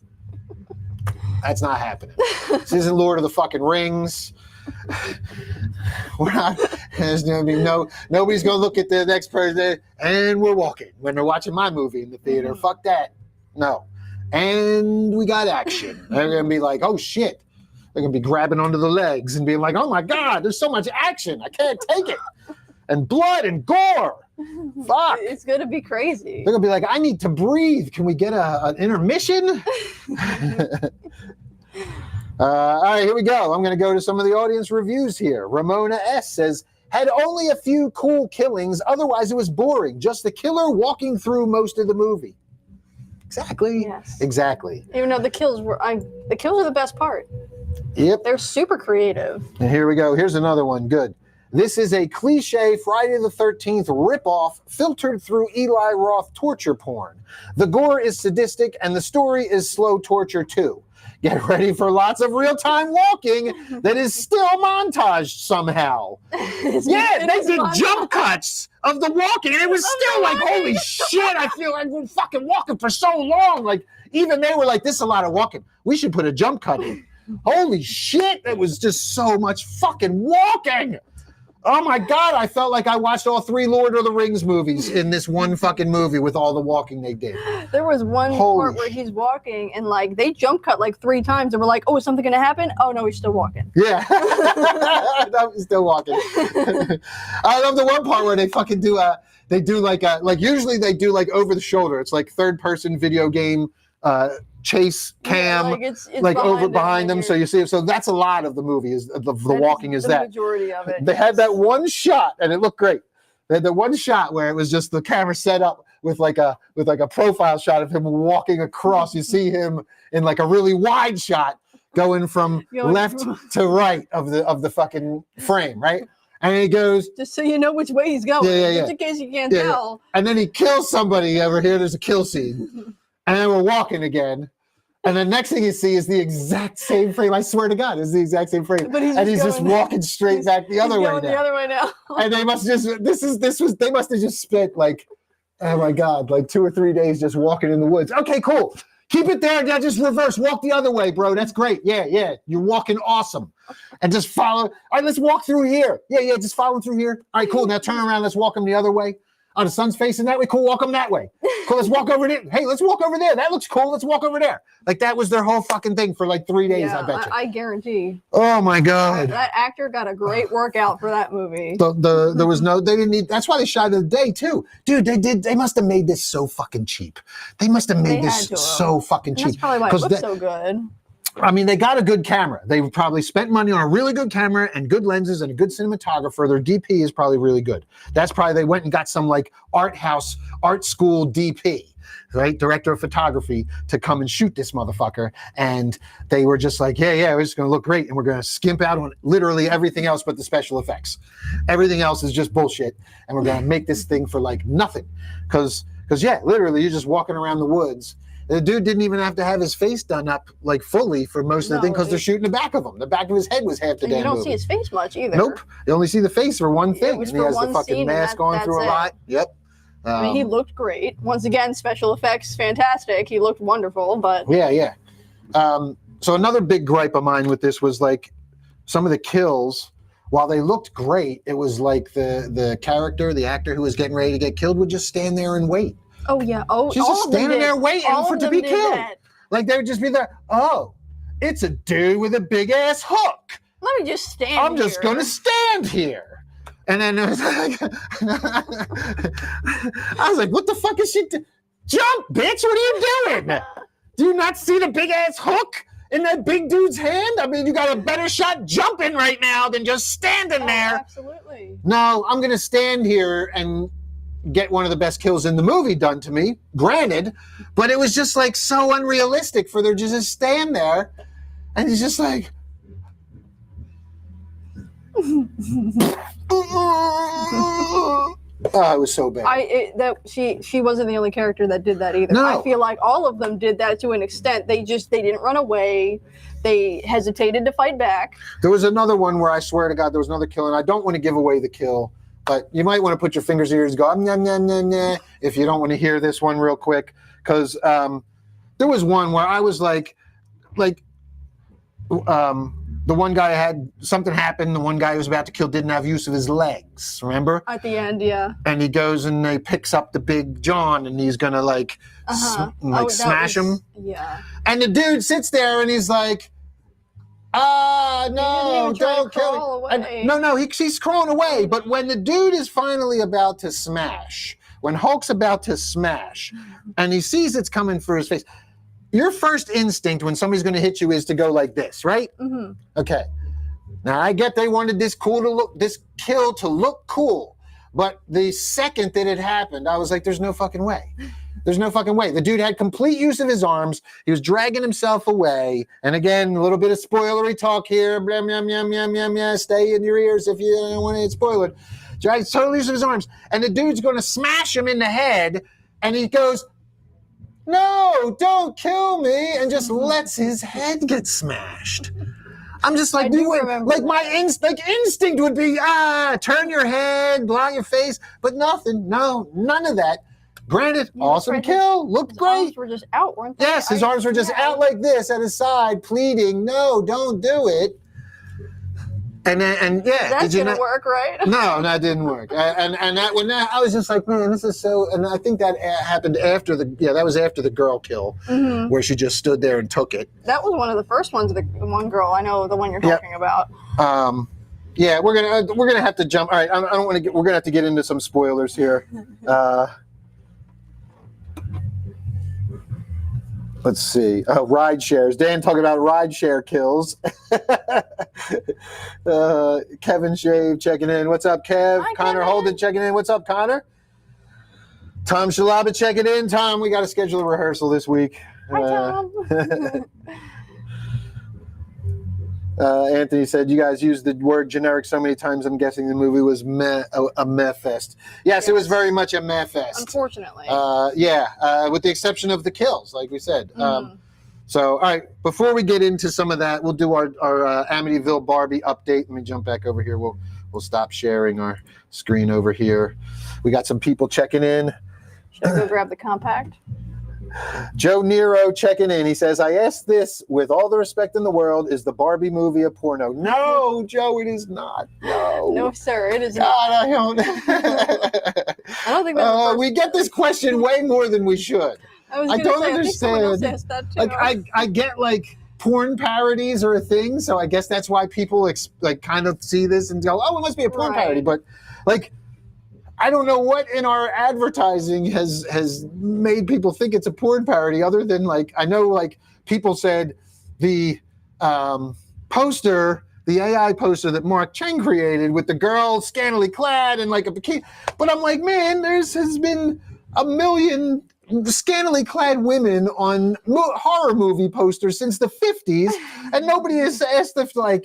that's not happening. This isn't Lord of the fucking Rings. We're not. There's gonna be nobody's gonna look at the next person and we're walking when they're watching my movie in the theater. Fuck that. No. And we got action. They're going to be like, oh shit. They're going to be grabbing onto the legs and being like, oh my God, there's so much action. I can't take it. And blood and gore. Fuck. It's going to be crazy. They're going to be like, I need to breathe. Can we get an intermission? All right, here we go. I'm going to go to some of the audience reviews here. Ramona S. says, had only a few cool killings. Otherwise, it was boring. Just the killer walking through most of the movie. Exactly. Yes. Exactly. Even though the kills are the best part. Yep. They're super creative. And here we go. Here's another one. Good. This is a cliche Friday the 13th ripoff filtered through Eli Roth torture porn. The gore is sadistic and the story is slow torture too. Get ready for lots of real-time walking that is still montaged somehow. They did jump cuts of the walking, and it was still like, holy shit, I feel like we're fucking walking for so long. Like, even they were like, this is a lot of walking. We should put a jump cut in. Holy shit, it was just so much fucking walking. Oh my God, I felt like I watched all 3 Lord of the Rings movies in this one fucking movie with all the walking they did. There was one Holy part where he's walking and like they jump cut like 3 times and we're like, oh, is something gonna happen? Oh no, he's still walking. Yeah. No, he's still walking. I love the one part where they fucking do usually they do like over the shoulder. It's like third person video game chase cam, Yeah, like it's over behind them, and so you see. So that's a lot of the movie is the walking is the that. majority of it. They had that one shot, and it looked great. They had the one shot where it was just the camera set up with like a profile shot of him walking across. You see him in like a really wide shot going from left to right of the fucking frame, right? And he goes, just so you know which way he's going, Yeah. just in case you can't tell. And then he kills somebody over here. There's a kill scene. And then we're walking again. And the next thing you see is the exact same frame. I swear to God, it's the exact same frame. But he's just walking straight back the other way now. The other way now. And they must just they must have just spent like, oh my God, like 2 or 3 days just walking in the woods. Okay, cool. Keep it there. Now just reverse. Walk the other way, bro. That's great. Yeah. You're walking awesome. And just follow. All right, let's walk through here. Yeah. Just follow through here. All right, cool. Now turn around. Let's walk them the other way. Oh, the sun's facing that way. Cool. Walk them that way. Cool. Let's walk over there. Hey, let's walk over there. That looks cool. Let's walk over there. Like that was their whole fucking thing for like 3 days. I bet you. I guarantee. Oh my God. That actor got a great workout for that movie. There was no. They didn't need. That's why they shot it a day too, dude. They must have made this so fucking cheap. They must have made this so fucking cheap. That's probably why it looks so good. I mean, they got a good camera. They probably spent money on a really good camera and good lenses and a good cinematographer. Their DP is probably really good. That's probably they went and got some like art school DP, right? Director of photography to come and shoot this motherfucker. And they were just like, yeah, it's going to look great. And we're going to skimp out on literally everything else but the special effects. Everything else is just bullshit. And we're going to make this thing for like nothing. Because yeah, literally you're just walking around the woods. The dude didn't even have to have his face done up like fully for most of the thing because they're shooting the back of him. The back of his head was half the damn movie. You don't see his face much either. Nope. You only see the face for one thing. And he has the fucking mask on through a lot. Yep. I mean, he looked great. Once again, special effects, fantastic. He looked wonderful, but... Yeah. So another big gripe of mine with this was like some of the kills, while they looked great, it was like the actor who was getting ready to get killed would just stand there and wait. Oh, yeah. Oh, she's just standing there waiting for it to be killed. Like they would just be there. Oh, it's a dude with a big ass hook. Let me just stand here. I'm just going to stand here. And then it was like, I was like, what the fuck is she doing? Jump, bitch. What are you doing? Do you not see the big ass hook in that big dude's hand? I mean, you got a better shot jumping right now than just standing there. Absolutely. No, I'm going to stand here and get one of the best kills in the movie done to me, granted, but it was just like so unrealistic for them to just stand there and he's just like oh, it was so bad. She wasn't the only character that did that either. No. I feel like all of them did that to an extent. They didn't run away. They hesitated to fight back. There was another one where I swear to God there was another kill, and I don't want to give away the kill, but you might want to put your fingers in your ears and go, nah, if you don't want to hear this one real quick. Because there was one where I was like, the one guy had something happen. The one guy who was about to kill didn't have use of his legs, remember? At the end, yeah. And he goes and he picks up the big John and he's going to smash him. Yeah. And the dude sits there and he's like, no, don't kill me. No, he's crawling away. But when the dude is finally about to smash, when Hulk's about to smash, and he sees it's coming for his face, your first instinct when somebody's going to hit you is to go like this, right? Mm-hmm. Okay. Now I get they wanted this kill to look cool, but the second that it happened, I was like, "There's no fucking way." There's no fucking way. The dude had complete use of his arms. He was dragging himself away. And again, a little bit of spoilery talk here. Blah, blah, blah, blah, blah, blah. Stay in your ears if you don't want to get spoiled. Drags total use of his arms. And the dude's going to smash him in the head. And he goes, no, don't kill me. And just lets his head get smashed. I'm just like, my instinct would be, turn your head, block your face. But nothing. No, none of that. Granted, awesome kill, looked great. His arms were just out, weren't they? Yes, his arms were just out like this at his side, pleading, no, don't do it. and yeah, That's did you gonna not? work, right? No, that didn't work. And that when that, I was just like, man, this is so. And I think that happened after that was after the girl kill, where she just stood there and took it. That was one of the first ones. The one girl, I know the one you're talking about. Yeah, we're gonna have to jump. All right, I don't want to get. We're gonna have to get into some spoilers here. Let's see. Ride shares. Dan talking about ride share kills. Kevin Shave checking in. What's up, Kev? Hi, Connor Kevin. Holden checking in. What's up, Connor? Tom Shalaba checking in. Tom, we got to schedule a rehearsal this week. Hi, Tom. Anthony said, you guys used the word generic so many times, I'm guessing the movie was a meh fest. Yes, it was very much a meh fest. Unfortunately. With the exception of the kills, like we said. So, all right, before we get into some of that, we'll do our Amityville Barbi update. Let me jump back over here. We'll stop sharing our screen over here. We got some people checking in. Should I go grab the compact? Joe Nero checking in. He says, I ask this with all the respect in the world, is the Barbie movie a porno? No, Joe, it is not. No. No, sir, it is God, not. I don't. I don't think that's the first we get this question way more than we should. I don't I think someone else understand. asked that too. Like I get like porn parodies are a thing, so I guess that's why people kind of see this and go, oh, it must be a porn Right. parody. But like, I don't know what in our advertising has made people think it's a porn parody, other than like, I know like people said the poster, the AI poster that Mark Cheng created with the girl scantily clad and like a bikini. But I'm like, man, has been a million scantily clad women on horror movie posters since the 50s, and nobody has asked if that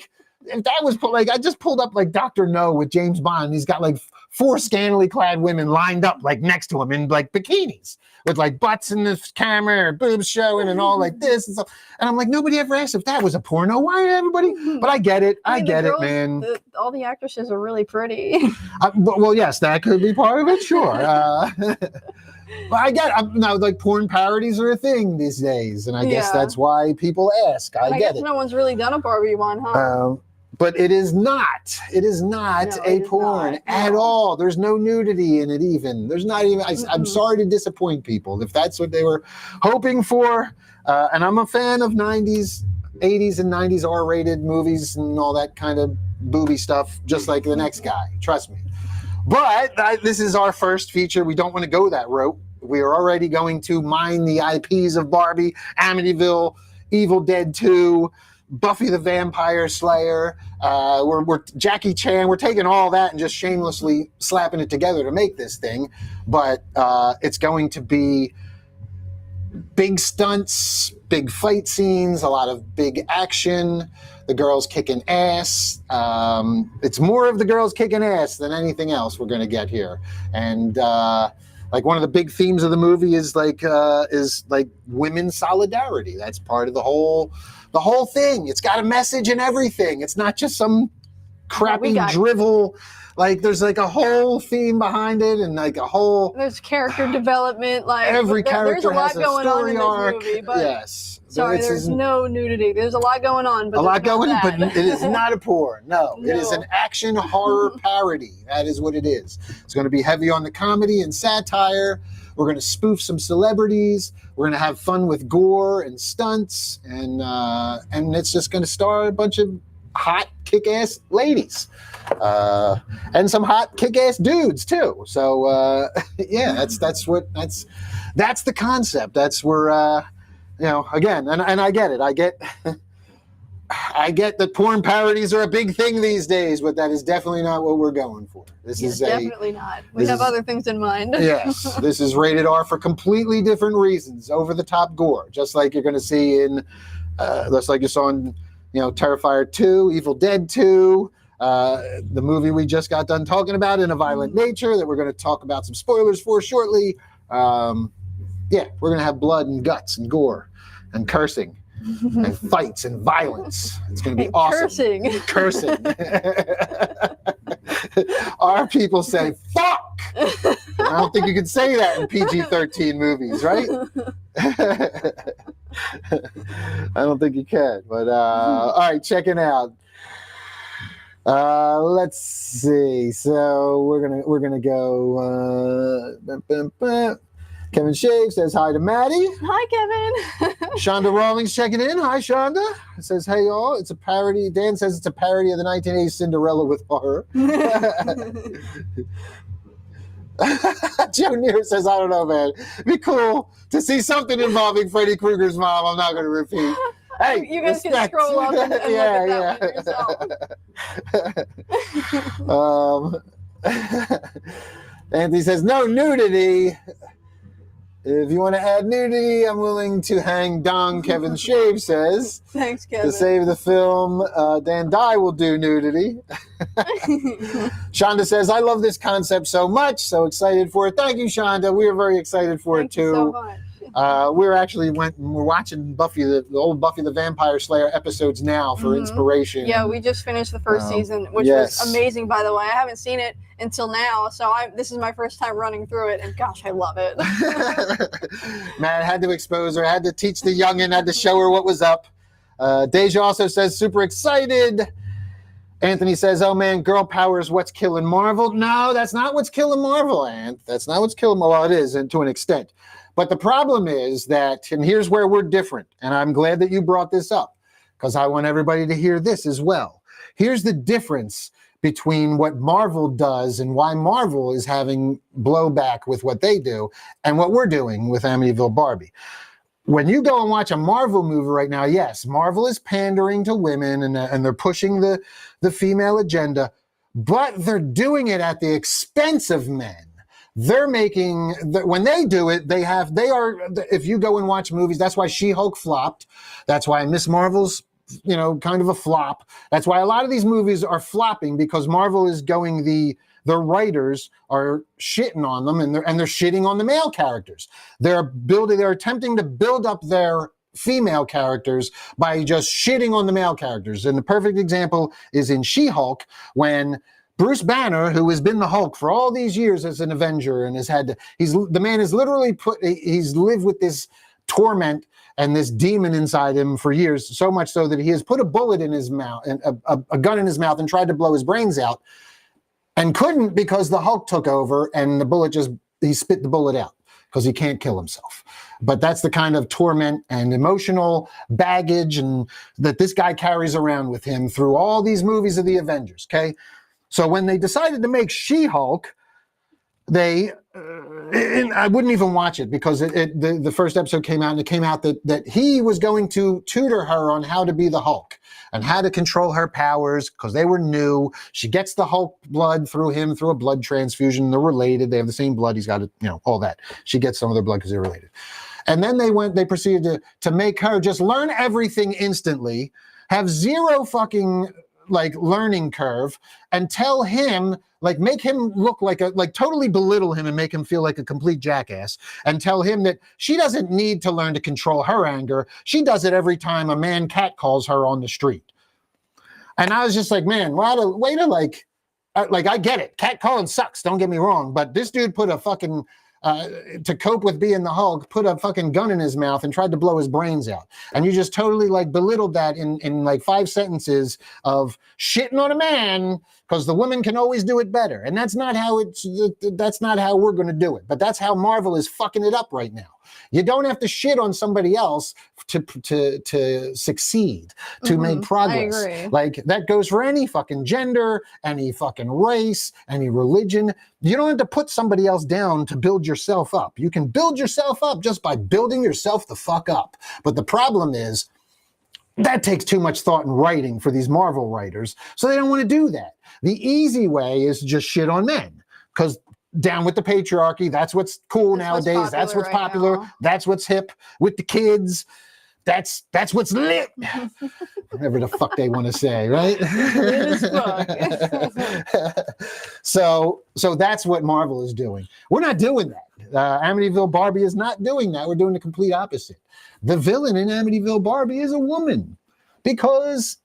was like, I just pulled up like Dr. No with James Bond. He's got like 4 scantily clad women lined up like next to him in like bikinis with like butts in the camera or boobs showing and all like this and stuff. And I'm like, nobody ever asked if that was a porno. Why did everybody? But I get it. I mean, get the it, girls, man. all the actresses are really pretty. Well, yes, that could be part of it. Sure. But I get it. Now, like porn parodies are a thing these days, and I guess that's why people ask. I get guess it. no one's really done a Barbie one, huh? But it is not. It is not No, a it is porn not. at all. There's no nudity in it even. There's not even. I'm sorry to disappoint people if that's what they were hoping for. And I'm a fan of 80s and 90s R-rated movies and all that kind of booby stuff, just like the next guy. Trust me. But this is our first feature. We don't want to go that route. We are already going to mine the IPs of Barbie, Amityville, Evil Dead 2, Buffy the Vampire Slayer. We're Jackie Chan. We're taking all that and just shamelessly slapping it together to make this thing. But it's going to be big stunts, big fight scenes, a lot of big action. The girls kicking ass. It's more of the girls kicking ass than anything else we're going to get here. And like one of the big themes of the movie is like women's solidarity. That's part of the whole thing. It's got a message and everything. It's not just some crappy drivel. Like there's like a whole theme behind it, and like a whole. There's character development. Like every character there's a lot has a going on in story this movie, arc. but Yes. sorry, there's no nudity. There's a lot going on, but a lot going on, but that. it is not a porn. No, it is No. an action horror parody. That is what it is. It's going to be heavy on the comedy and satire. We're going to spoof some celebrities. We're going to have fun with gore and stunts, and it's just going to star a bunch of hot kick-ass ladies and some hot kick-ass dudes too. So yeah, that's the concept. That's where again, and I get it. I get that porn parodies are a big thing these days, but that is definitely not what we're going for. This is definitely not. We have other things in mind. Yes, this is rated R for completely different reasons. Over the top gore, just like you're going to see in, just like you saw in, Terrifier 2, Evil Dead 2, the movie we just got done talking about, In a Violent Nature, that we're going to talk about some spoilers for shortly. Yeah, we're going to have blood and guts and gore and cursing. And fights and violence. It's going to be awesome. Cursing. Our people say, fuck! I don't think you can say that in PG-13 movies, right? I don't think you can. But, all right, check it out. Let's see. So we're gonna go. Kevin Shave says hi to Maddie. Hi, Kevin. Shonda Rawlings checking in. Hi, Shonda. Says hey y'all. It's a parody. Dan says it's a parody of the 1980s Cinderella with horror. Joe Neer says I don't know, man. It'd be cool to see something involving Freddy Krueger's mom. I'm not going to repeat. Hey, you guys respect. can scroll up and look at that one yourself. Anthony says no nudity. If you want to add nudity, I'm willing to hang dong, Kevin Shave says. Thanks, Kevin. To save the film, Dan Dye will do nudity. Shonda says, I love this concept so much, so excited for it. Thank you, Shonda. We are very excited for it, too. Thank you so much. We're watching Buffy, the old Buffy the Vampire Slayer episodes now for inspiration. Yeah, we just finished the first season, which was amazing, by the way. I haven't seen it until now, so this is my first time running through it, and gosh, I love it. Man, I had to expose her, I had to teach the youngin', had to show her what was up. Deja also says, super excited. Anthony says, oh man, girl power is what's killing Marvel. No, that's not what's killing Marvel, Ant. That's not what's killing Marvel. Well, it is, and to an extent. But the problem is that, and here's where we're different, and I'm glad that you brought this up, because I want everybody to hear this as well. Here's the difference between what Marvel does and why Marvel is having blowback with what they do and what we're doing with Amityville Barbi. When you go and watch a Marvel movie right now, yes, Marvel is pandering to women and they're pushing the female agenda, but they're doing it at the expense of men. They're making, when they do it, they are, if you go and watch movies, that's why She-Hulk flopped. That's why Miss Marvel's, kind of a flop. That's why a lot of these movies are flopping, because Marvel is going, the writers are shitting on them, and they're shitting on the male characters. They're attempting to build up their female characters by just shitting on the male characters. And the perfect example is in She-Hulk, when Bruce Banner, who has been the Hulk for all these years as an Avenger, and he's lived with this torment and this demon inside him for years, so much so that he has put a bullet in his mouth and a gun in his mouth and tried to blow his brains out, and couldn't, because the Hulk took over and he spit the bullet out because he can't kill himself. But that's the kind of torment and emotional baggage and that this guy carries around with him through all these movies of the Avengers, okay? So when they decided to make She-Hulk, I wouldn't even watch it, because the first episode came out, and it came out that he was going to tutor her on how to be the Hulk and how to control her powers, because they were new. She gets the Hulk blood through him, through a blood transfusion. They're related. They have the same blood. He's got it, all that. She gets some of their blood because they're related. And then they proceeded to make her just learn everything instantly, have zero fucking learning curve, and tell him, make him look totally belittle him and make him feel like a complete jackass, and tell him that she doesn't need to learn to control her anger. She does it every time a man catcalls her on the street. And I was just like, man, way to I get it. Catcalling sucks, don't get me wrong, but this dude put a fucking to cope with being the Hulk, put a fucking gun in his mouth and tried to blow his brains out. And you just totally belittled that in 5 sentences of shitting on a man because the woman can always do it better. And that's not how we're going to do it. But that's how Marvel is fucking it up right now. You don't have to shit on somebody else to succeed, to make progress. I agree. That goes for any fucking gender, any fucking race, any religion. You don't have to put somebody else down to build yourself up. You can build yourself up just by building yourself the fuck up. But the problem is that takes too much thought and writing for these Marvel writers, so they don't want to do that. The easy way is to just shit on men, because down with the patriarchy, that's what's cool nowadays. That's what's popular. Now. That's what's hip with the kids. That's what's lit. Whatever the fuck they want to say, right? Lit as fuck. So that's what Marvel is doing. We're not doing that. Amityville Barbi is not doing that. We're doing the complete opposite. The villain in Amityville Barbi is a woman, because,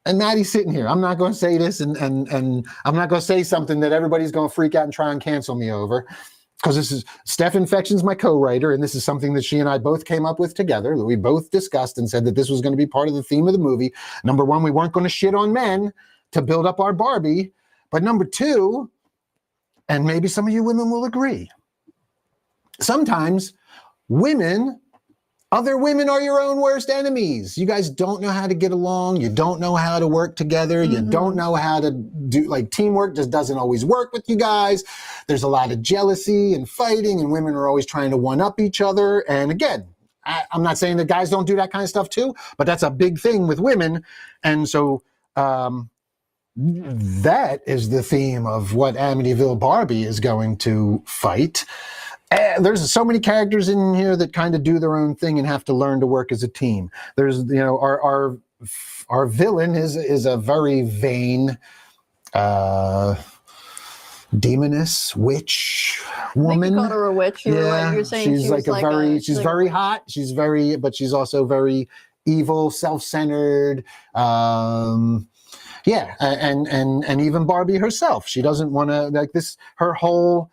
and Maddie's sitting here, I'm not going to say this, and I'm not going to say something that everybody's going to freak out and try and cancel me over, because this is, Steph Infection's my co-writer, and this is something that she and I both came up with together, that we both discussed and said that this was going to be part of the theme of the movie. Number one, we weren't going to shit on men. to build up our Barbie. But number two, and maybe some of you women will agree, sometimes other women are your own worst enemies. You guys don't know how to get along. You don't know how to work together. You don't know how to do, like, teamwork just doesn't always work with you guys. There's a lot of jealousy and fighting, and women are always trying to one-up each other. And again, I'm not saying that guys don't do that kind of stuff too, but that's a big thing with women. And so that is the theme of what Amityville Barbie is going to fight. There's so many characters in here that kind of do their own thing and have to learn to work as a team. There's, our villain is a very vain demoness witch woman. I think you called her a witch. You're saying she's like she's very hot. But she's also very evil, self-centered. And even Barbie herself. She doesn't want to, like, this. Her whole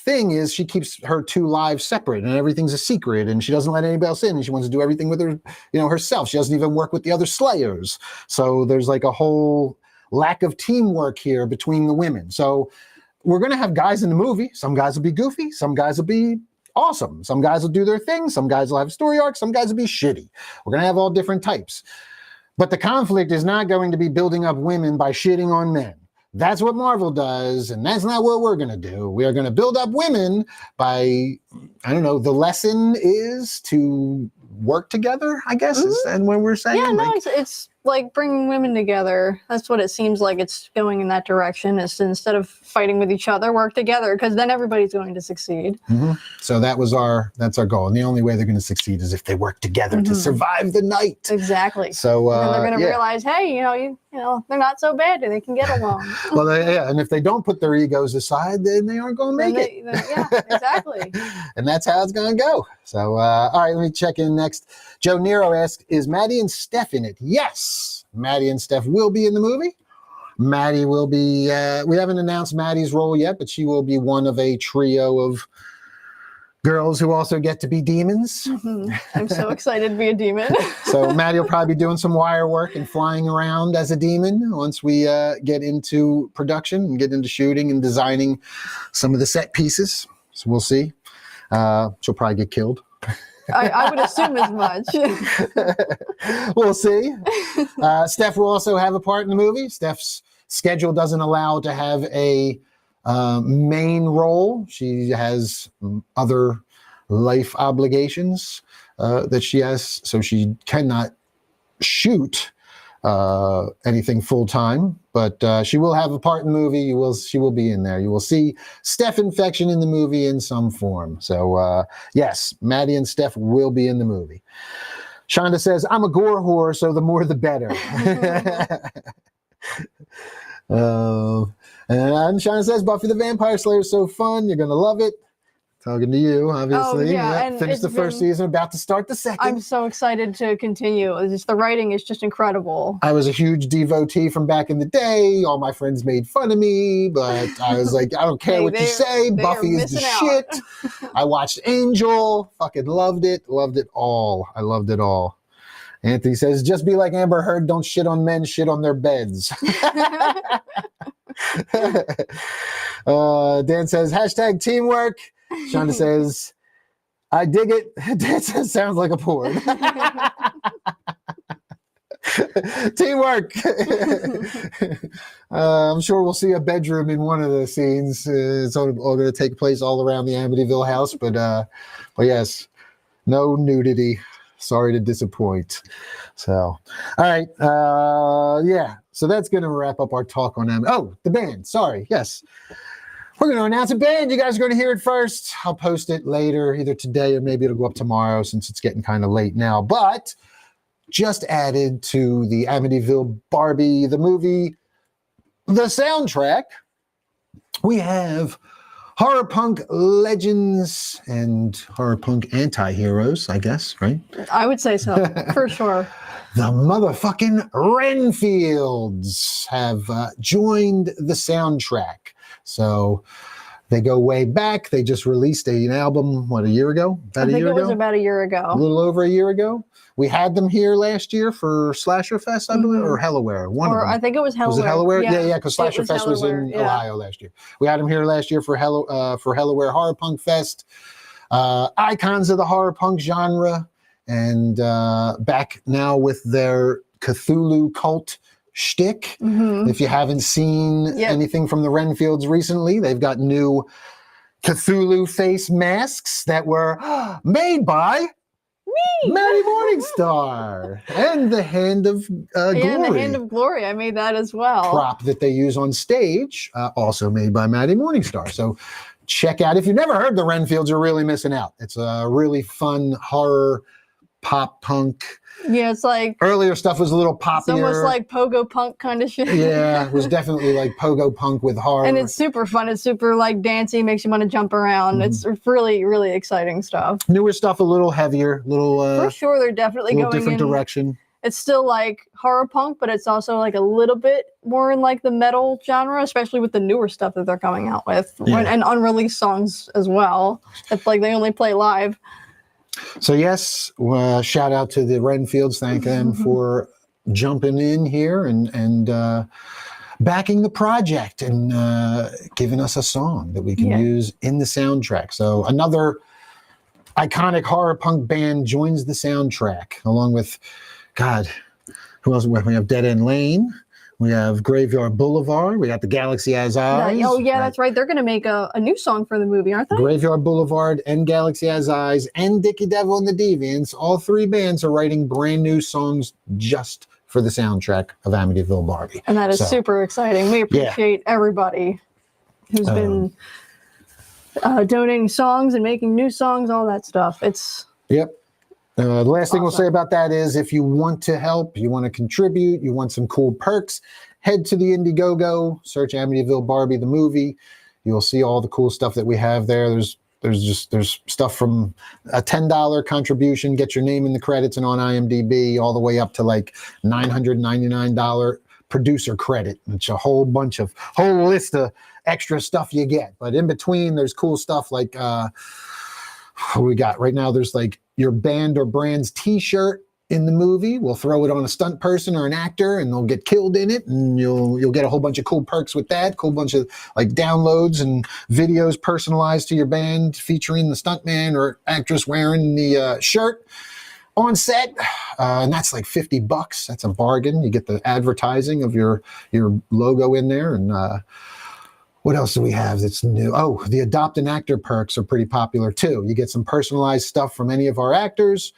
thing is she keeps her two lives separate, and everything's a secret, and she doesn't let anybody else in, and she wants to do everything with her, herself. She doesn't even work with the other slayers. So there's like a whole lack of teamwork here between the women. So we're going to have guys in the movie. Some guys will be goofy. Some guys will be awesome. Some guys will do their thing. Some guys will have a story arc. Some guys will be shitty. We're going to have all different types. But the conflict is not going to be building up women by shitting on men. That's what Marvel does, and that's not what we're going to do. We are going to build up women by, the lesson is to work together, I guess, and when we're saying. Yeah, no, it's like bringing women together. That's what it seems like. It's going in that direction. Is instead of fighting with each other, work together, because then everybody's going to succeed. So that's our goal, and the only way they're going to succeed is if they work together to survive the night. Exactly. So and they're going to realize, hey, they're not so bad, and they can get along. Well, and if they don't put their egos aside, then they aren't going to make it. Yeah, exactly. And that's how it's going to go. So, all right, let me check in next. Joe Nero asks, is Maddie and Steph in it? Yes, Maddie and Steph will be in the movie. Maddie will be, we haven't announced Maddie's role yet, but she will be one of a trio of girls who also get to be demons. I'm so excited to be a demon. So Maddie will probably be doing some wire work and flying around as a demon once we get into production and get into shooting and designing some of the set pieces. So we'll see. She'll probably get killed. I would assume as much. We'll see. Steph will also have a part in the movie. Steph's schedule doesn't allow to have a main role. She has other life obligations that she has, so she cannot shoot anything full time, but she will have a part in the movie. She will be in there. You will see Steph Infection in the movie in some form. So yes, Maddie and Steph will be in the movie. Shonda says, I'm a gore whore, so the more the better. And Shonda says, Buffy the Vampire Slayer is so fun. You're going to love it. Talking to you, obviously. And finished the first season, about to start the second. I'm so excited to continue. The writing is just incredible. I was a huge devotee from back in the day. All my friends made fun of me, but I was like, I don't care what you say. Buffy is the shit. I watched Angel. Fucking loved it. Loved it all. I loved it all. Anthony says, just be like Amber Heard. Don't shit on men. Shit on their beds. Dan says, hashtag teamwork. Shonda says, I dig it. Dan says, sounds like a porn. Teamwork. I'm sure we'll see a bedroom in one of the scenes. It's all going to take place all around the Amityville house, but yes, no nudity. Sorry to disappoint. So, all right. So that's going to wrap up our talk on the band. Sorry. Yes. We're going to announce a band. You guys are going to hear it first. I'll post it later, either today or maybe it'll go up tomorrow since it's getting kind of late now. But just added to the Amityville Barbie, the movie, the soundtrack, we have horror punk legends and horror punk anti-heroes, I guess, right? I would say so, for sure. The motherfucking Renfields have joined the soundtrack. So They go way back. They just released an album, what, a year ago? I think it was about a year ago. A little over a year ago. We had them here last year for Slasher Fest, I believe, or Hellaware. One of them. I think it was Hellaware. Was it Hellaware? Yeah, because Slasher Fest was in Hellaware, Ohio last year. We had them here last year for Hellaware Horror Punk Fest. Icons of the horror punk genre, and back now with their Cthulhu cult shtick. If you haven't seen anything from the Renfields recently, they've got new Cthulhu face masks that were made by Maddy Morningstar and the Hand of Glory. Yeah, the Hand of Glory. I made that as well. Prop that they use on stage, also made by Maddy Morningstar. So check out. If you've never heard the Renfields, you're really missing out. It's a really fun horror pop punk. Yeah, it's like earlier stuff was a little poppier. It's almost like pogo punk kind of shit. Yeah, it was definitely like pogo punk with horror. And it's super fun. It's super like dancey, makes you want to jump around. It's really, really exciting stuff. Newer stuff, a little heavier, little for sure. They're definitely going different in direction. It's still like horror punk, but it's also like a little bit more in like the metal genre, especially with the newer stuff that they're coming out with, and unreleased songs as well. It's like they only play live. So yes, shout out to the Renfields. Thank them for jumping in here and backing the project and giving us a song that we can use in the soundtrack. So another iconic horror punk band joins the soundtrack, along with, God, who else? We have Dead End Lane. We have Graveyard Boulevard. We got The Galaxy Has Eyes. Oh, yeah, that's right. They're going to make a new song for the movie, aren't they? Graveyard Boulevard and Galaxy Has Eyes and Dickie Devil and the Deviants. All three bands are writing brand new songs just for the soundtrack of Amityville Barbi. And that is super exciting. We appreciate everybody who's been donating songs and making new songs, all that stuff. Yep. The last thing we'll say about that is if you want to help, you want to contribute, you want some cool perks, head to the Indiegogo, search Amityville Barbi the movie. You'll see all the cool stuff that we have there. There's stuff from a $10 contribution, get your name in the credits and on IMDb, all the way up to like $999 producer credit. It's a whole list of extra stuff you get. But in between, there's cool stuff like what we got right now. There's like your band or brand's t-shirt in the movie. We'll throw it on a stunt person or an actor and they'll get killed in it, and you'll get a whole bunch of cool perks with that, cool bunch of like downloads and videos personalized to your band featuring the stuntman or actress wearing the shirt on set, and that's like $50. That's a bargain. You get the advertising of your logo in there. And what else do we have that's new? Oh, the Adopt an Actor perks are pretty popular too. You get some personalized stuff from any of our actors.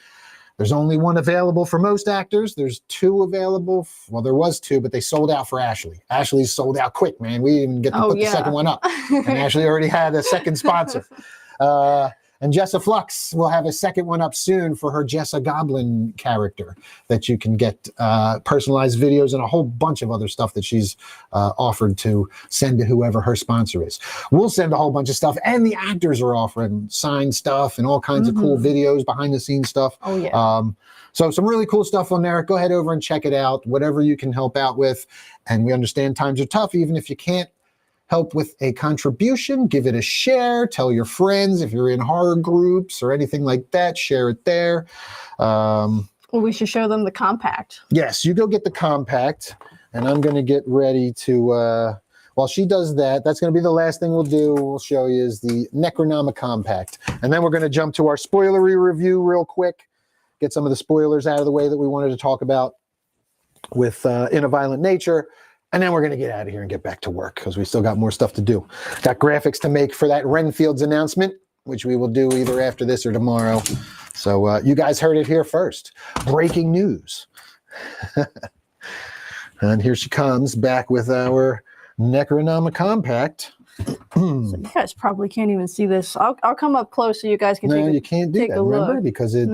There's only one available for most actors. There's two available. Well, there was two, but they sold out for Ashley. Ashley's sold out quick, man. We didn't even get to put the second one up. And Ashley already had a second sponsor. And Jessa Flux will have a second one up soon for her Jessa Goblin character that you can get personalized videos and a whole bunch of other stuff that she's offered to send to whoever her sponsor is. We'll send a whole bunch of stuff, and the actors are offering signed stuff and all kinds of cool videos, behind the scenes stuff. Oh, yeah. So some really cool stuff on there. Go ahead over and check it out, whatever you can help out with. And we understand times are tough, even if you can't help with a contribution, give it a share, tell your friends. If you're in horror groups or anything like that, share it there. Well, we should show them the compact. Yes, you go get the compact, and I'm going to get ready to, while she does that, that's going to be the last thing we'll do. We'll show you is the Necronoma compact. And then we're going to jump to our spoilery review real quick, get some of the spoilers out of the way that we wanted to talk about with In a Violent Nature. And then we're going to get out of here and get back to work because we still got more stuff to do. Got graphics to make for that Renfields announcement, which we will do either after this or tomorrow. So you guys heard it here first. Breaking news. And here she comes back with our Necronoma compact. So you guys probably can't even see this. I'll come up close so you guys can take a look. No, you can't do that, remember? Because you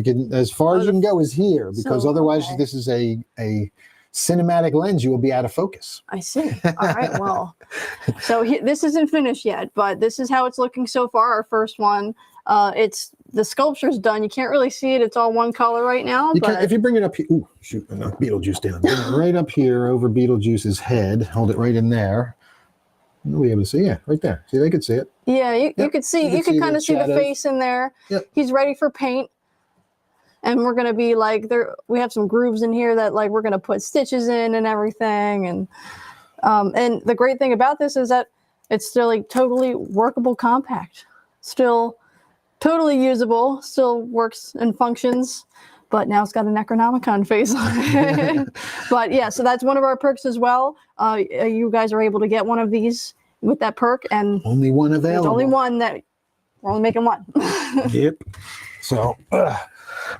can, as far as you can go is here, because otherwise this is a cinematic lens, you will be out of focus. I see. All right, well. So this isn't finished yet, but this is how it's looking so far, our first one. The sculpture's done. You can't really see it. It's all one color right now. If you bring it up here, ooh, shoot, Beetlejuice down. Bring it right up here over Beetlejuice's head. Hold it right in there. You'll be able to see, yeah, right there. See, they could see it. Yeah, you Yep, could see, you can you could see kind the of see the shadows. face in there. Yep. He's ready for paint. And we're gonna be like, we have some grooves in here that like we're gonna put stitches in and everything. And the great thing about this is that it's still like totally workable compact, still totally usable, still works and functions. But now it's got a Necronomicon face on it. But yeah, so that's one of our perks as well. You guys are able to get one of these with that perk, and Only one there's available. only one that we're only making one. Yep. So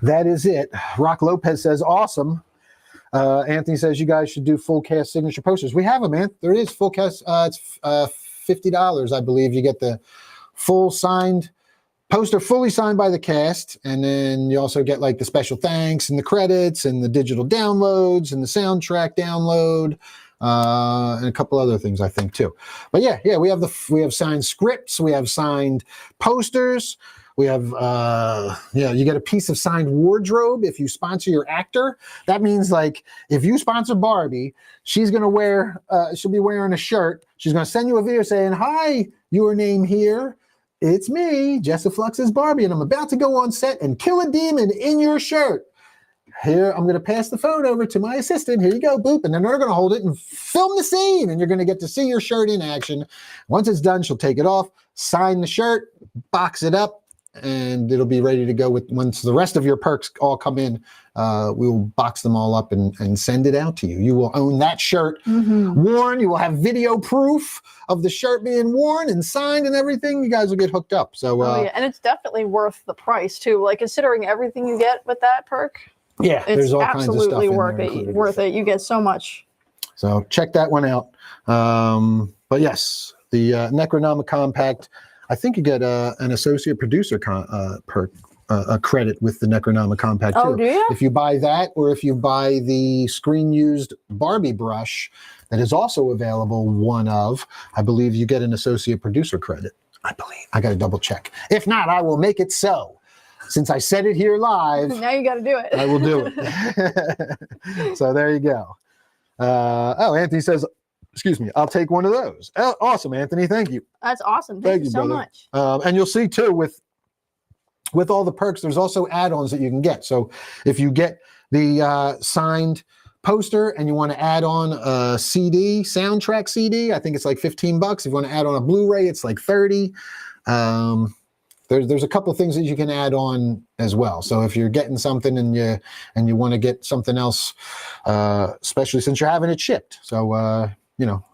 that is it. Rock Lopez says, awesome. Anthony says, you guys should do full cast signature posters. We have them, man. There it is, full cast. It's $50, I believe. You get the full signed poster, fully signed by the cast, and then you also get like the special thanks and the credits and the digital downloads and the soundtrack download, and a couple other things I think too. But yeah, we have signed scripts, we have signed posters, we have you get a piece of signed wardrobe if you sponsor your actor. That means like if you sponsor Barbie, she'll be wearing a shirt. She's gonna send you a video saying, "Hi, your name here. It's me, Jessa Flux's Barbie, and I'm about to go on set and kill a demon in your shirt. Here, I'm going to pass the phone over to my assistant. Here you go, boop." And then they're going to hold it and film the scene, and you're going to get to see your shirt in action. Once it's done, she'll take it off, sign the shirt, box it up, and it'll be ready to go once the rest of your perks all come in. We will box them all up and send it out to you. You will own that shirt worn. You will have video proof of the shirt being worn and signed and everything. You guys will get hooked up. So yeah, and it's definitely worth the price too. Like considering everything you get with that perk, yeah, it's there's all kinds of stuff absolutely in worth there it. included. Worth it. You get so much. So check that one out. But yes, the Necronomicon Compact. I think you get an associate producer perk. A credit with the Necronomicon Compact too. Oh, do you? If you buy that, or if you buy the screen used Barbie brush that is also available, I believe you get an associate producer credit. I believe. I got to double check. If not, I will make it so. Since I said it here live, Now you got to do it. I will do it. So there you go. Anthony says, excuse me, I'll take one of those. Oh, awesome, Anthony. Thank you. That's awesome. Thank you so brother. much. And you'll see too with all the perks, there's also add-ons that you can get. So if you get the signed poster and you want to add on a CD, soundtrack CD, I think it's like $15. If you want to add on a Blu-ray, it's like $30. There's a couple of things that you can add on as well. So if you're getting something and you want to get something else, especially since you're having it shipped. So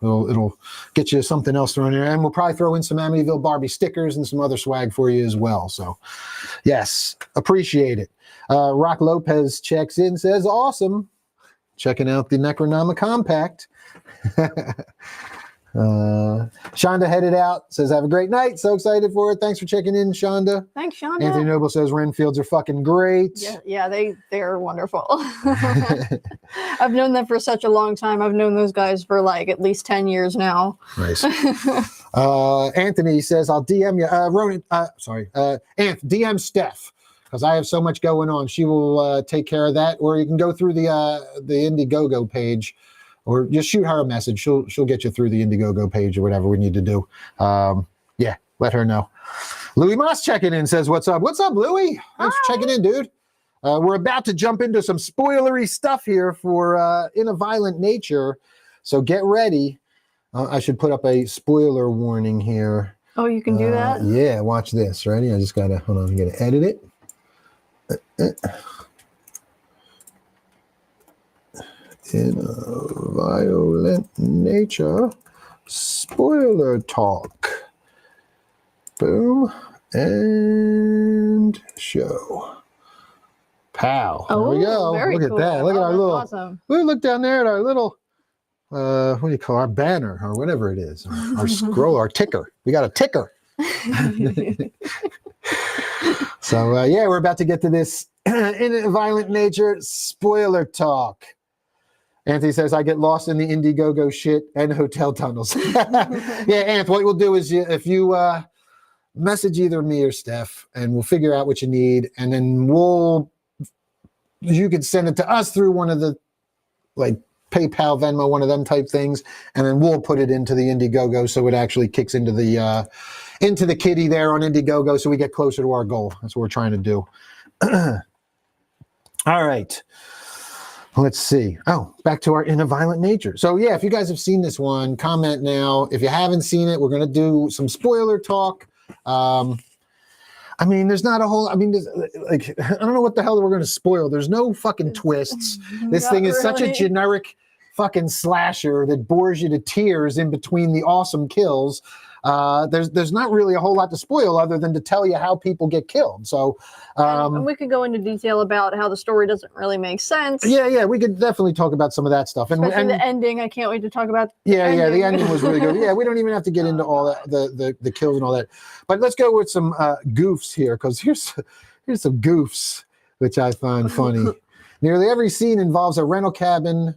it'll get you something else thrown in there, and we'll probably throw in some Amityville Barbi stickers and some other swag for you as well. So, yes, appreciate it. Rock Lopez checks in, says, awesome. Checking out the Necronomicon Compact. Shonda headed out, says, have a great night. So excited for it. Thanks for checking in, Shonda. Thanks, Shonda. Anthony Noble says Renfields are fucking great. Yeah, they're wonderful. I've known them for such a long time. I've known those guys for like at least 10 years now. Nice. Anthony says, I'll DM you. Ronin, DM Steph, because I have so much going on. She will take care of that. Or you can go through the Indiegogo page, or just shoot her a message. She'll get you through the Indiegogo page or whatever we need to do. Let her know. Louis Moss checking in, says, what's up? What's up, Louis? Thanks for checking in, dude. We're about to jump into some spoilery stuff here for In a Violent Nature. So get ready. I should put up a spoiler warning here. Oh, you can do that? Yeah, watch this. Ready? I just got to, hold on, I'm going to edit it. In a Violent Nature, spoiler talk. Boom. And show. Pow. There we go. Very Look cool. at that. Look at our little, Awesome. look down there at our little, what do you call our banner or whatever it is? Our scroll, our ticker. We got a ticker. So, we're about to get to this In a Violent Nature spoiler talk. Anthony says, I get lost in the Indiegogo shit and hotel tunnels. Yeah, Anth, what we'll do is if you message either me or Steph, and we'll figure out what you need, and then you can send it to us through one of the PayPal, Venmo, one of them type things, and then we'll put it into the Indiegogo so it actually kicks into the kitty there on Indiegogo, so we get closer to our goal. That's what we're trying to do. All right. Let's see. Oh, back to our In a Violent Nature. So yeah, if you guys have seen this one, comment now. If you haven't seen it, we're going to do some spoiler talk. I mean, there's not a whole, I mean, like, I don't know what the hell we're going to spoil. There's no fucking twists. This thing is such a generic fucking slasher that bores you to tears in between the awesome kills. There's not really a whole lot to spoil other than to tell you how people get killed. So, and we could go into detail about how the story doesn't really make sense. Yeah, we could definitely talk about some of that stuff. And the ending, I can't wait to talk about. The ending was really good. Yeah, we don't even have to get into all that, the kills and all that. But let's go with some goofs here, because here's some goofs which I find funny. Nearly every scene involves a rental cabin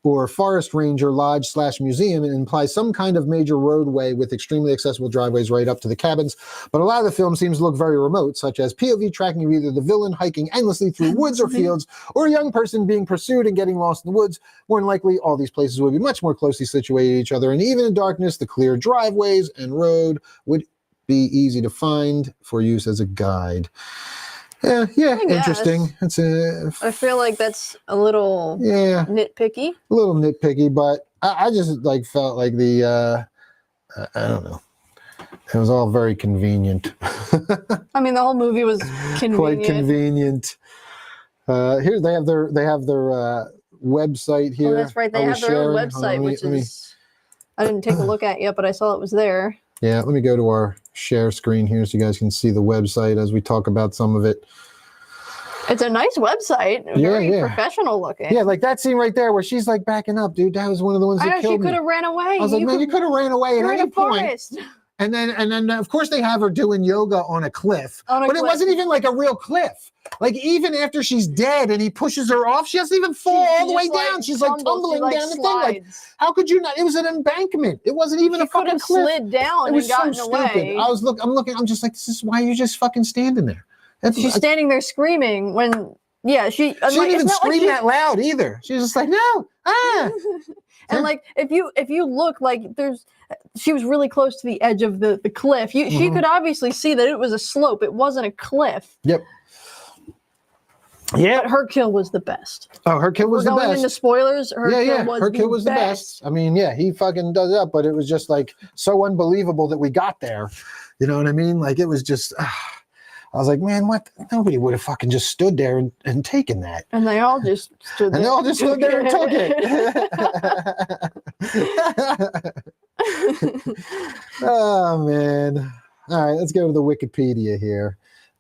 or forest ranger lodge / museum, and implies some kind of major roadway with extremely accessible driveways right up to the cabins. But a lot of the film seems to look very remote, such as POV tracking of either the villain hiking endlessly through woods or fields, or a young person being pursued and getting lost in the woods. More than likely, all these places would be much more closely situated to each other, and even in darkness, the clear driveways and road would be easy to find for use as a guide. Yeah, interesting. I feel like that's a little nitpicky. A little nitpicky, but I just like felt like the I don't know. It was all very convenient. I mean, the whole movie was convenient. Quite convenient. Here they have their website here. Oh, that's right. They have their own website, which is I didn't take a look at yet, but I saw it was there. Yeah, let me go to our share screen here so you guys can see the website as we talk about some of it. It's a nice website. Very professional looking. Yeah, like that scene right there where she's like backing up, dude. That was one of the ones that killed me. She could have ran away. I was like, man, you could have ran away at any point. Forest. And then of course they have her doing yoga on a cliff. But it wasn't even like a real cliff. Like even after she's dead and he pushes her off, she doesn't even fall all the way down. She's like tumbling down the thing. Like, how could you not? It was an embankment. It wasn't even a fucking cliff. Slid down and gotten away. I'm looking. I'm just like, this is why you're just fucking standing there. She's standing there screaming when, she didn't even scream that loud either. She was just like, no, And like, if you look, like she was really close to the edge of the cliff. She could obviously see that it was a slope. It wasn't a cliff. Yep. Yeah. But her kill was the best. Oh, her kill was the best. Going into spoilers, her kill was the best. I mean, he fucking does it up, but it was just like so unbelievable that we got there. You know what I mean? Like it was just I was like, man, what? Nobody would have fucking just stood there and taken that. And they all just stood there. And they all just stood there and took it. Oh, man. All right, let's go to the Wikipedia here.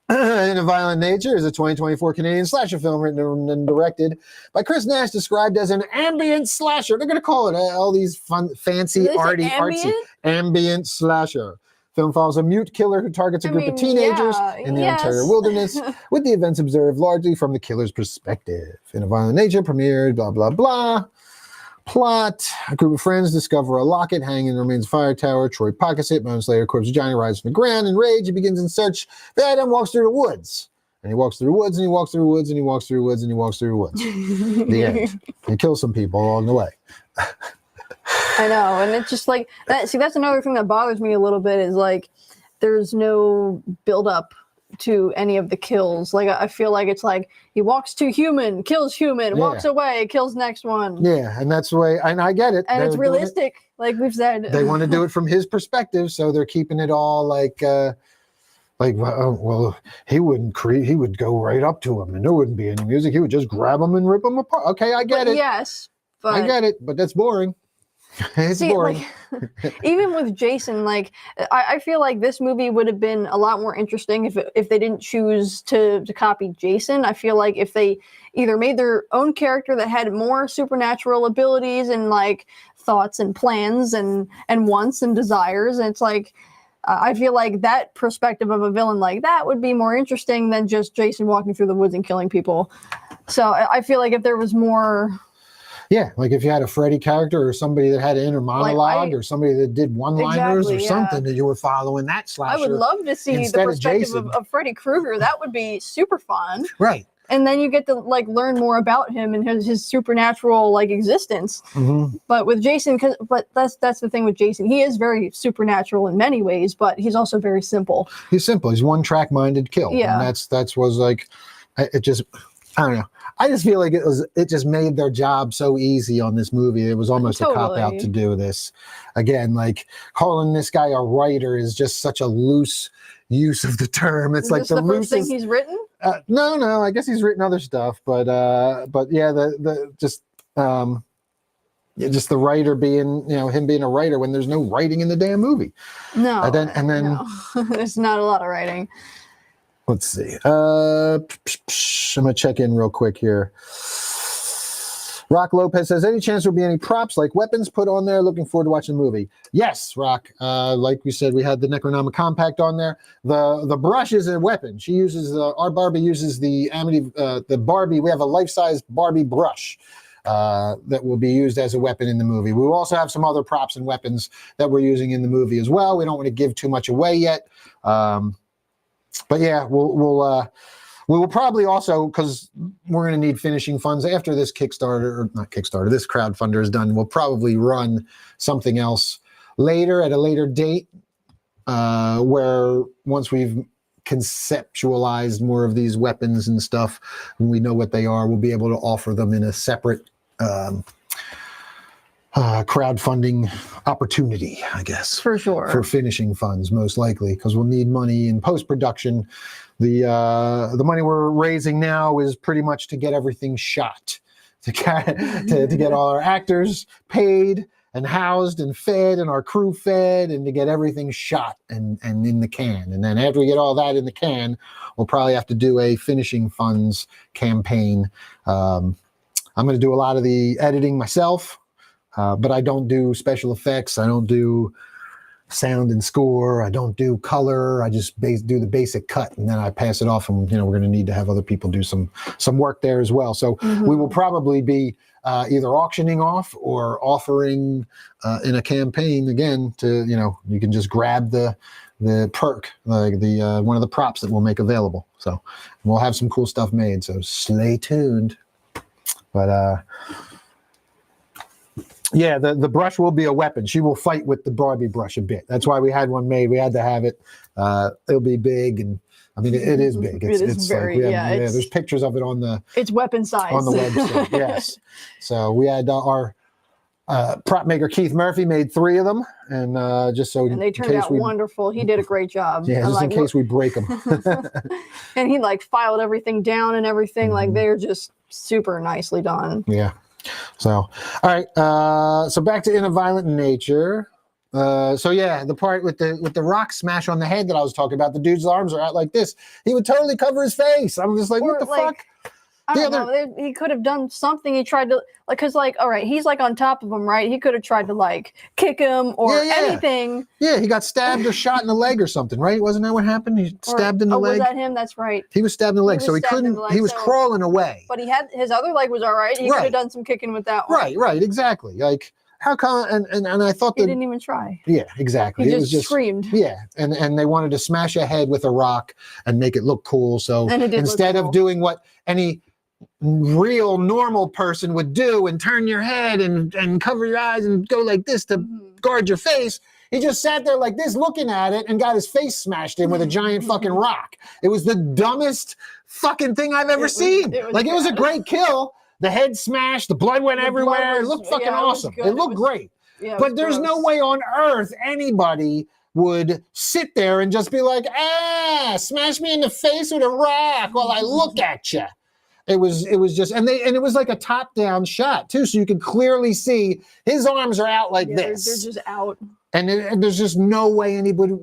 In a Violent Nature is a 2024 Canadian slasher film written and directed by Chris Nash, described as an ambient slasher. They're going to call it all these fancy, artsy ambient slasher. Film follows a mute killer who targets a group of teenagers in the Ontario wilderness, with the events observed largely from the killer's perspective. In a Violent Nature premiered, blah, blah, blah. Plot: a group of friends discover a locket hanging in the remains of a fire tower. Troy pockets it. Moments later, a corpse of Johnny rises from the ground. In rage, he begins in search. The item walks through the woods. And he walks through the woods, and he walks through the woods, and he walks through the woods, and he walks through the woods. The end. He kills some people along the way. I know, and it's just like that. See, that's another thing that bothers me a little bit is like there's no build up to any of the kills. Like I feel like it's like he walks to human, kills human, walks away, kills next one. Yeah, and that's the way. And I get it. And it's realistic, like we've said. They want to do it from his perspective, so they're keeping it all like well, he wouldn't he would go right up to him, and there wouldn't be any music. He would just grab him and rip him apart. Okay, I get it. Yes, but I get it, but that's boring. It's boring. Like, even with Jason, like I feel like this movie would have been a lot more interesting if they didn't choose to copy Jason. I feel like if they either made their own character that had more supernatural abilities and like thoughts and plans and wants and desires, and it's like I feel like that perspective of a villain like that would be more interesting than just Jason walking through the woods and killing people. So I feel like if there was more. Yeah, like if you had a Freddy character or somebody that had an inner monologue or somebody that did one-liners or something that you were following that slasher. I would love to see the perspective of Freddy Krueger. That would be super fun. Right. And then you get to like learn more about him and his supernatural like existence. But with Jason, but that's the thing with Jason. He is very supernatural in many ways, but he's also very simple. He's simple. He's one track minded kill. Yeah. And that's was like, it just, I don't know. I just feel like it just made their job so easy on this movie. It was almost a cop out to do this. Again, like calling this guy a writer is just such a loose use of the term. It's Is like this the the first loosest. thing he's written? No, I guess he's written other stuff, but yeah, just the writer being, him being a writer when there's no writing in the damn movie. No. And then no. There's not a lot of writing. Let's see. I'm gonna check in real quick here. Rock Lopez says, any chance there'll be any props like weapons put on there? Looking forward to watching the movie. Yes, Rock. Like we said, we had the Necronoma Compact on there. The brush is a weapon. She uses our Barbie uses the Barbie. We have a life-size Barbie brush that will be used as a weapon in the movie. We will also have some other props and weapons that we're using in the movie as well. We don't want to give too much away yet. But yeah, we will probably also, because we're going to need finishing funds after this Kickstarter, or not Kickstarter, this crowdfunder is done. We'll probably run something else later at a later date, where once we've conceptualized more of these weapons and stuff, when we know what they are, we'll be able to offer them in a separate crowdfunding opportunity, I guess. For sure. For finishing funds, most likely, because we'll need money in post-production. The money we're raising now is pretty much to get everything shot, to get all our actors paid and housed and fed and our crew fed, and to get everything shot and in the can. And then after we get all that in the can, we'll probably have to do a finishing funds campaign. I'm going to do a lot of the editing myself. But I don't do special effects. I don't do sound and score. I don't do color. I just do the basic cut, and then I pass it off. And we're going to need to have other people do some work there as well. So we will probably be either auctioning off or offering in a campaign again to you can just grab the perk, like the one of the props that we'll make available. So we'll have some cool stuff made. So stay tuned. But yeah, the brush will be a weapon. She will fight with the Barbie brush a bit. That's why we had one made. We had to have it. It'll be big, and I mean it is big. It's very, like it's there's pictures of it on the. It's weapon size on the website. Yes. So we had our prop maker Keith Murphy made 3 of them, and just so and they turned out wonderful. He did a great job. Yeah, just in case we break them. And he like filed everything down and everything. Like they're just super nicely done. Yeah. So, all right. So back to In a Violent Nature. So yeah, the part with the rock smash on the head that I was talking about, the dude's arms are out like this. He would totally cover his face. I'm just like, what the fuck? I don't know. He could have done something. He tried to all right, he's like on top of him, right? He could have tried to like kick him or anything. Yeah, he got stabbed or shot in the leg or something, right? Wasn't that what happened? He stabbed in the leg. Was that him? That's right. He was stabbed in the leg, so he couldn't. He was crawling away. But he had his other leg was all right. He could have done some kicking with that one. Right, exactly. Like how come? And I thought he didn't even try. Yeah, exactly. He just screamed. Yeah, and they wanted to smash a head with a rock and make it look cool. So instead of doing what any real normal person would do and turn your head and cover your eyes and go like this to guard your face, he just sat there like this looking at it and got his face smashed in with a giant fucking rock. It was the dumbest fucking thing I've ever seen. It was a great kill. The head smashed, the blood went everywhere. It looked fucking awesome. It looked great. Yeah, but there's no way on earth anybody would sit there and just be like, smash me in the face with a rock while I look at you. It was just, and it was like a top-down shot too, so you could clearly see his arms are out like this. They're just out. And there's just no way anybody,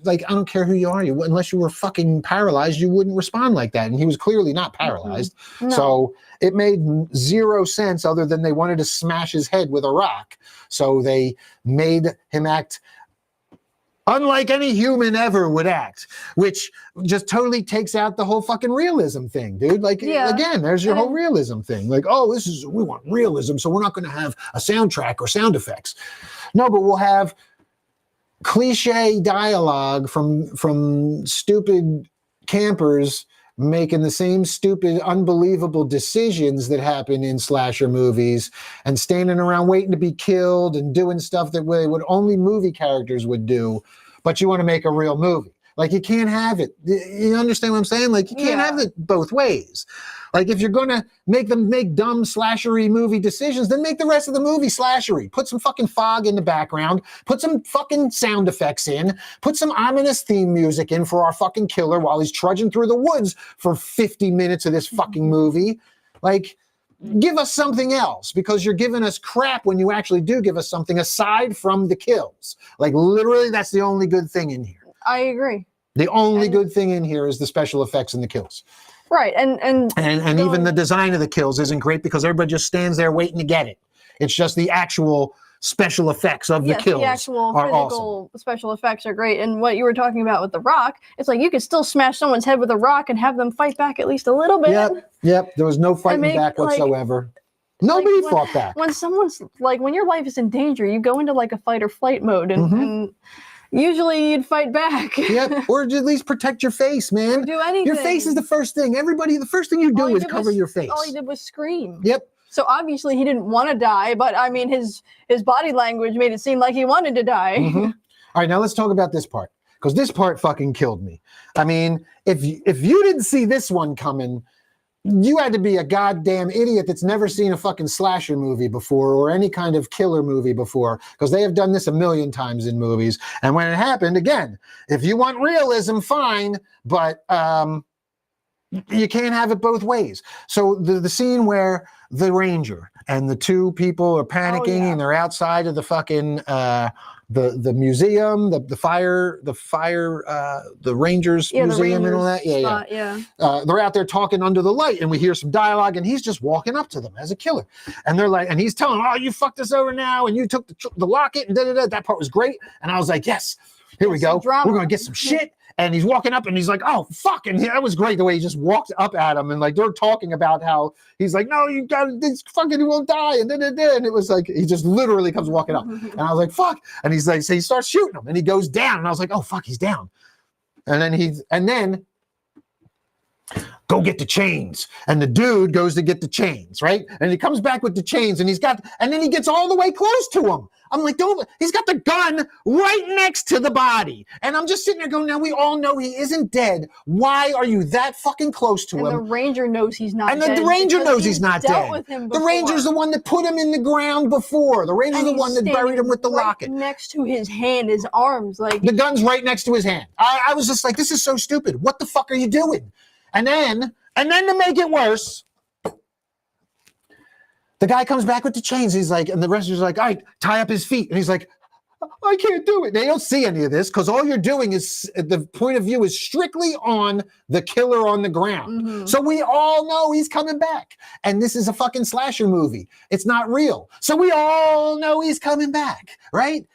like, I don't care who you are, unless you were fucking paralyzed, you wouldn't respond like that. And he was clearly not paralyzed. No. So it made zero sense other than they wanted to smash his head with a rock. So they made him act unlike any human ever would act, which just totally takes out the whole fucking realism thing, dude. Like, again, there's your whole realism thing. Like, we want realism, so we're not going to have a soundtrack or sound effects. No, but we'll have cliche dialogue from stupid campers making the same stupid, unbelievable decisions that happen in slasher movies and standing around waiting to be killed and doing stuff that would only movie characters would do, but you want to make a real movie. Like, you can't have it. You understand what I'm saying? Like, you can't have it both ways. Like, if you're going to make them make dumb slashery movie decisions, then make the rest of the movie slashery. Put some fucking fog in the background. Put some fucking sound effects in. Put some ominous theme music in for our fucking killer while he's trudging through the woods for 50 minutes of this fucking movie. Like, give us something else, because you're giving us crap when you actually do give us something aside from the kills. Like, literally, that's the only good thing in here. I agree. The only good thing in here is the special effects and the kills. Right, and even the design of the kills isn't great because everybody just stands there waiting to get it. It's just the actual special effects of the kills. The actual are physical awesome. special effects are great. And what you were talking about with The Rock, it's like you could still smash someone's head with a rock and have them fight back at least a little bit. Yep. There was no fighting back whatsoever. Nobody fought back. When someone's like, when your life is in danger, you go into like a fight or flight mode, and usually you'd fight back. Yep, or at least protect your face, man. Do anything. Your face is the first thing. The first thing you do is cover your face. All he did was scream. Yep. So obviously he didn't want to die, but I mean his body language made it seem like he wanted to die. All right, now let's talk about this part, because this part fucking killed me. I mean, if you didn't see this one coming, you had to be a goddamn idiot that's never seen a fucking slasher movie before or any kind of killer movie before, because they have done this a million times in movies. And when it happened, again, if you want realism, fine, but you can't have it both ways. So the scene where the ranger and the two people are panicking and they're outside of the fucking the museum, the Rangers museum and all that. They're out there talking under the light, and we hear some dialogue, and he's just walking up to them as a killer, and they're like, and he's telling them, "Oh, you fucked us over now, and you took the locket," and That part was great, and I was like, "Yes, here we go. We're gonna get some shit." And he's walking up and he's like, "Oh, fuck." And that was great the way he just walked up at him. And like, they're talking about how he's like, "No, you got this fucking, he won't die." And then it was like, he just literally comes walking up. And I was like, "Fuck." And he's like, so he starts shooting him and he goes down. And I was like, "Oh, fuck, he's down." And then go get the chains. And the dude goes to get the chains, right? And he comes back with the chains and then he gets all the way close to him. I'm like, he's got the gun right next to the body. And I'm just sitting there going, now we all know he isn't dead. Why are you that fucking close to him? And the ranger knows he's not dead. And the ranger knows he's not dead. With him the ranger's the one that put him in the ground before. The ranger's the one that buried him with the locket. Next to his hand, his arms. Like, the gun's right next to his hand. I was just like, this is so stupid. What the fuck are you doing? And then to make it worse, the guy comes back with the chains. He's like, and the rest is like, "All right, tie up his feet." And he's like, "I can't do it." They don't see any of this because all you're doing is the point of view is strictly on the killer on the ground. So we all know he's coming back. And this is a fucking slasher movie. It's not real. So we all know he's coming back, right?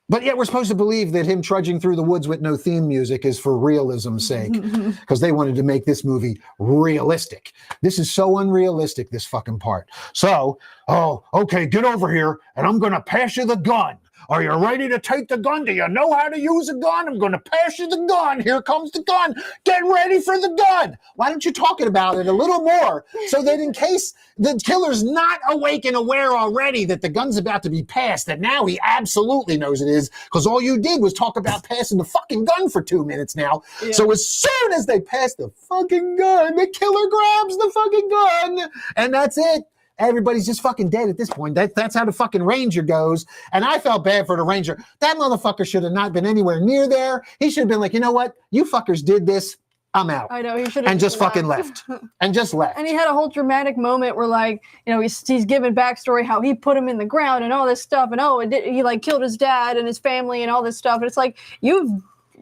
But yet we're supposed to believe that him trudging through the woods with no theme music is for realism's sake, because they wanted to make this movie realistic. This is so unrealistic, this fucking part. So, okay, get over here, and I'm going to pass you the gun. Are you ready to take the gun? Do you know how to use a gun? I'm going to pass you the gun. Here comes the gun. Get ready for the gun. Why don't you talk about it a little more so that in case the killer's not awake and aware already that the gun's about to be passed, that now he absolutely knows it is, because all you did was talk about passing the fucking gun for 2 minutes now. Yeah. So as soon as they pass the fucking gun, the killer grabs the fucking gun, and that's it. Everybody's just fucking dead at this point. That's how the fucking ranger goes. And I felt bad for the ranger. That motherfucker should have not been anywhere near there. He should have been like, "You know what? You fuckers did this. I'm out." I know, he should have. And just fucking left. And just left. And he had a whole dramatic moment where, like, you know, he's giving backstory how he put him in the ground and all this stuff. And he like killed his dad and his family and all this stuff. And it's like,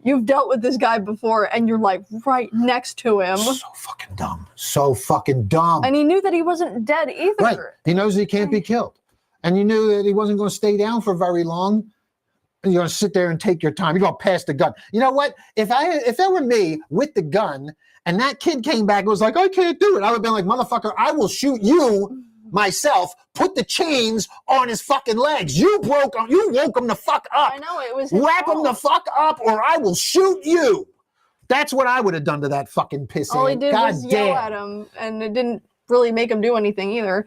You've dealt with this guy before, and you're like right next to him. So fucking dumb. So fucking dumb. And he knew that he wasn't dead either. Right. He knows he can't be killed. And you knew that he wasn't going to stay down for very long. And you're going to sit there and take your time. You're going to pass the gun. You know what? If that were me with the gun, and that kid came back and was like, "I can't do it," I would have been like, "Motherfucker, I will shoot you myself, put the chains on his fucking legs. You woke him the fuck up. I know, it was Wrap him the fuck up or I will shoot you." That's what I would have done to that fucking pissant. All he did God was damn. yell at him, and it didn't really make him do anything either.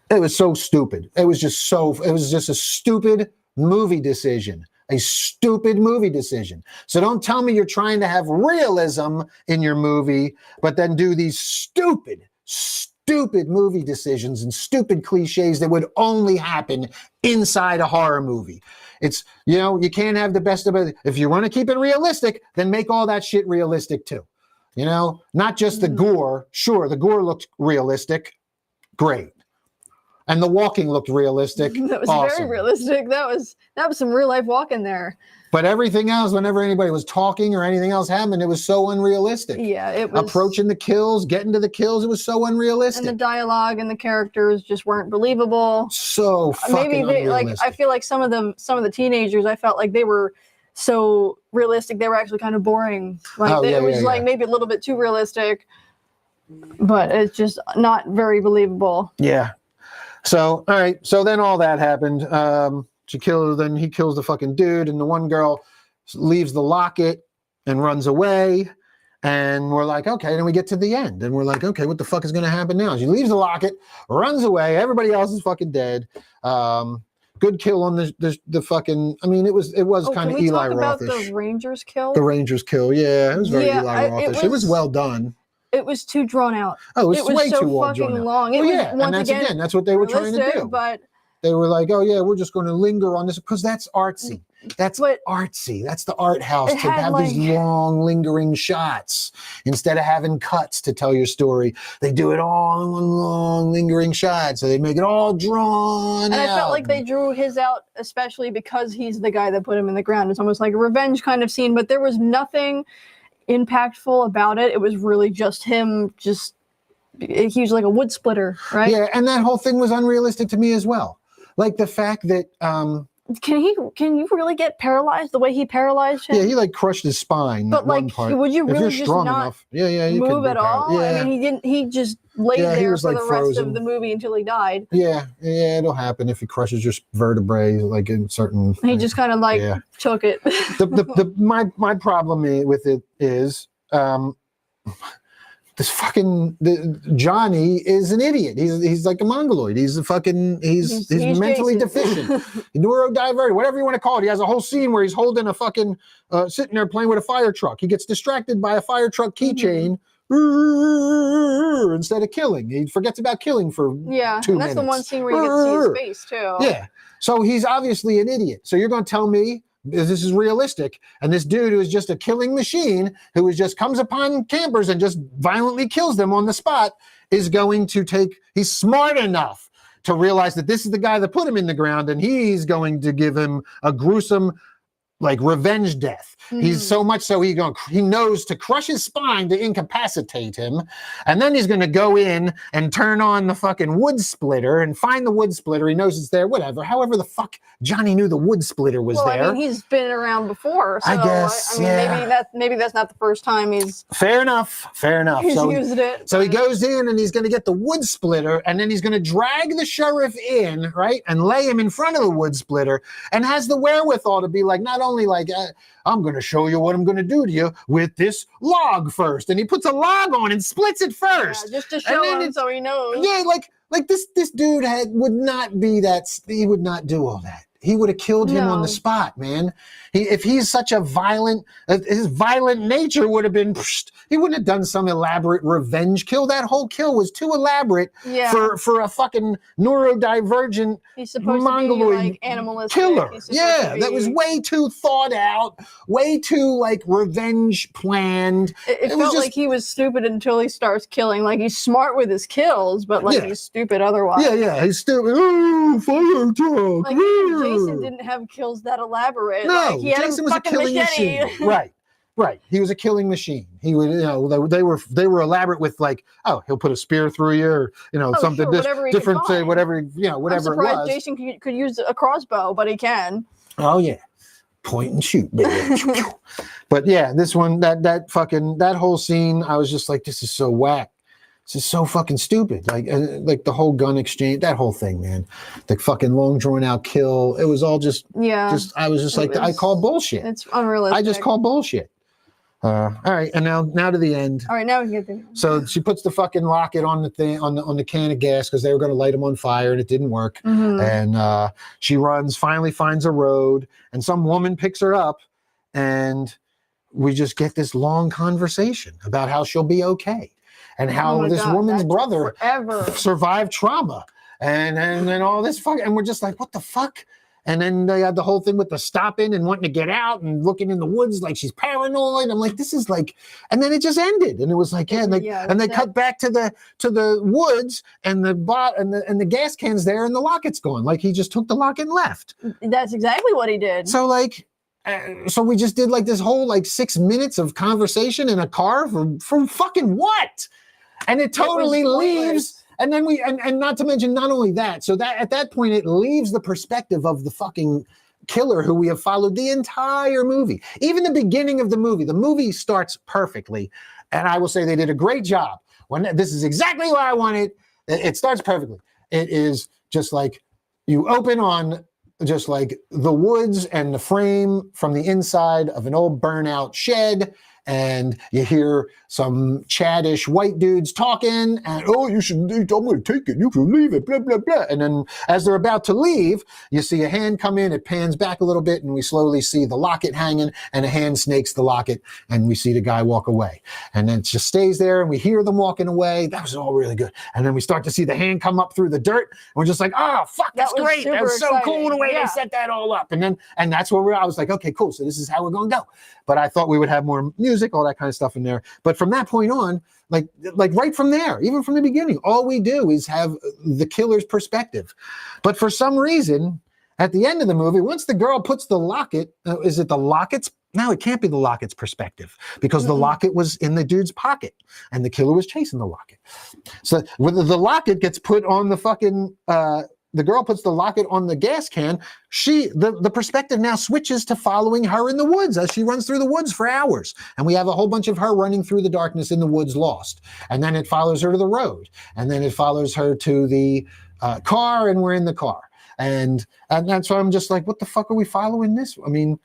It was so stupid. It was just a stupid movie decision. A stupid movie decision. So don't tell me you're trying to have realism in your movie, but then do these stupid movie decisions and stupid cliches that would only happen inside a horror movie. It's, you can't have the best of it. If you want to keep it realistic, then make all that shit realistic too. Not just the gore. Sure, the gore looked realistic. Great. And the walking looked realistic. That was awesome. very realistic. That was some real life walking there. But everything else, whenever anybody was talking or anything else happened, it was so unrealistic. Yeah, it was. Approaching the kills, getting to the kills, it was so unrealistic. And the dialogue and the characters just weren't believable. So fucking unrealistic. I feel like some of the teenagers, I felt like they were so realistic, they were actually kind of boring. It was maybe a little bit too realistic, but it's just not very believable. Yeah. So, all right. So then all that happened. He kills the fucking dude, and the one girl leaves the locket and runs away. And we're like, okay, then we get to the end. And we're like, okay, what the fuck is going to happen now? She leaves the locket, runs away. Everybody else is fucking dead. Good kill on the fucking, I mean, it was kind of Eli Roth-ish. Can we talk about the Ranger's kill? The Ranger's kill, yeah. It was very Eli Roth-ish. It was well done. It was too drawn out. Oh, it was way so too fucking long. That's what they were trying to do. But they were like, oh yeah, we're just going to linger on this because that's artsy. That's artsy. That's the art house to have these long lingering shots instead of having cuts to tell your story. They do it all in one long lingering shot, so they make it all drawn out. And I felt like they drew his out, especially because he's the guy that put him in the ground. It's almost like a revenge kind of scene, but there was nothing impactful about it. It was really just him. He was like a wood splitter, right? Yeah, and that whole thing was unrealistic to me as well. Like the fact that can you really get paralyzed the way he paralyzed him? Yeah, he like crushed his spine. But like, would you really just not move at all? Yeah. I mean, he just laid there for like the frozen. rest of the movie until he died. Yeah, it'll happen if he crushes your vertebrae, like in certain. He just kind of took it. My problem with it is this fucking Johnny is an idiot. He's like a mongoloid. He's mentally deficient, neurodivergent, whatever you want to call it. He has a whole scene where he's holding a fucking sitting there playing with a fire truck. He gets distracted by a fire truck keychain. Instead of killing, he forgets about killing for 2 minutes. That's the one scene where you get to see his face too. Yeah, so he's obviously an idiot. So you're going to tell me this is realistic, and this dude who is just a killing machine, who just comes upon campers and just violently kills them on the spot, is going to he's smart enough to realize that this is the guy that put him in the ground, and he's going to give him a gruesome revenge death. He's so much so he knows to crush his spine to incapacitate him, and then he's going to go in and turn on the fucking wood splitter and find the wood splitter. He knows it's there, however the fuck Johnny knew the wood splitter was there. I mean, he's been around before, so I guess. Maybe that's not the first time he's fair enough. He's used it. So he goes in and he's going to get the wood splitter, and then he's going to drag the sheriff in, right, and lay him in front of the wood splitter, and has the wherewithal to be like, not only like, I'm going to show you what I'm going to do to you with this log first. And he puts a log on and splits it first. Yeah, just to show him so he knows. Yeah, like this dude would not be that, he would not do all that. He would have killed him on the spot, man. If he's such a his violent nature would have been, he wouldn't have done some elaborate revenge kill. That whole kill was too elaborate for a fucking neurodivergent mongoloid killer. That was way too thought out, way too revenge planned. It felt like he was stupid until he starts killing. Like he's smart with his kills, but he's stupid otherwise. Yeah, he's stupid. Oh, fire truck. Jason didn't have kills that elaborate. No, he had Jason was a killing machine. Right. He was a killing machine. He would, they were elaborate with he'll put a spear through you, or something different, say whatever, whatever it was. Jason could use a crossbow, but he can. Oh yeah, point and shoot, baby. But yeah, this one, that whole scene, I was just like, this is so whack. This is so fucking stupid. Like the whole gun exchange, that whole thing, man. The fucking long drawn out kill. It was all I was just like, I call bullshit. It's unrealistic. I just call bullshit. All right, and now to the end. All right, now we can get there. So she puts the fucking locket on the thing on the can of gas because they were going to light them on fire and it didn't work. And she runs, finally finds a road, and some woman picks her up, and we just get this long conversation about how she'll be okay and how this woman's brother survived trauma and all this fuck, and we're just like, what the fuck? And then they had the whole thing with the stopping and wanting to get out and looking in the woods like she's paranoid. I'm like, this is like, and then it just ended. And it was like, and they cut back to the woods and the gas can's there and the locket's gone. Like he just took the locket and left. That's exactly what he did. So like, so we just did like this whole like 6 minutes of conversation in a car for fucking what? And it totally leaves. And then and not to mention, not only that, so that at that point, it leaves the perspective of the fucking killer who we have followed the entire movie. Even the beginning of the movie starts perfectly. And I will say they did a great job. This is exactly what I wanted. It starts perfectly. It is just like you open on just like the woods and the frame from the inside of an old burnout shed. And you hear some Chadish white dudes talking, and you should, I'm going to take it, you can leave it, blah, blah, blah. And then as they're about to leave, you see a hand come in, it pans back a little bit, and we slowly see the locket hanging, and a hand snakes the locket, and we see the guy walk away. And then it just stays there, and we hear them walking away. That was all really good. And then we start to see the hand come up through the dirt, and we're just like, oh, fuck, that's great. That was so cool the way they set that all up. And that's where I was like, okay, cool, so this is how we're going to go. But I thought we would have more music, all that kind of stuff in there. But from that point on, like right from there, even from the beginning, all we do is have the killer's perspective. But for some reason, at the end of the movie, once the girl puts the locket, is it the locket's? No, it can't be the locket's perspective because the locket was in the dude's pocket and the killer was chasing the locket. So when the locket gets put on the fucking, the girl puts the locket on the gas can, the perspective now switches to following her in the woods as she runs through the woods for hours. And we have a whole bunch of her running through the darkness in the woods lost. And then it follows her to the road. And then it follows her to the car, and we're in the car. And that's why I'm just like, what the fuck are we following this? I mean,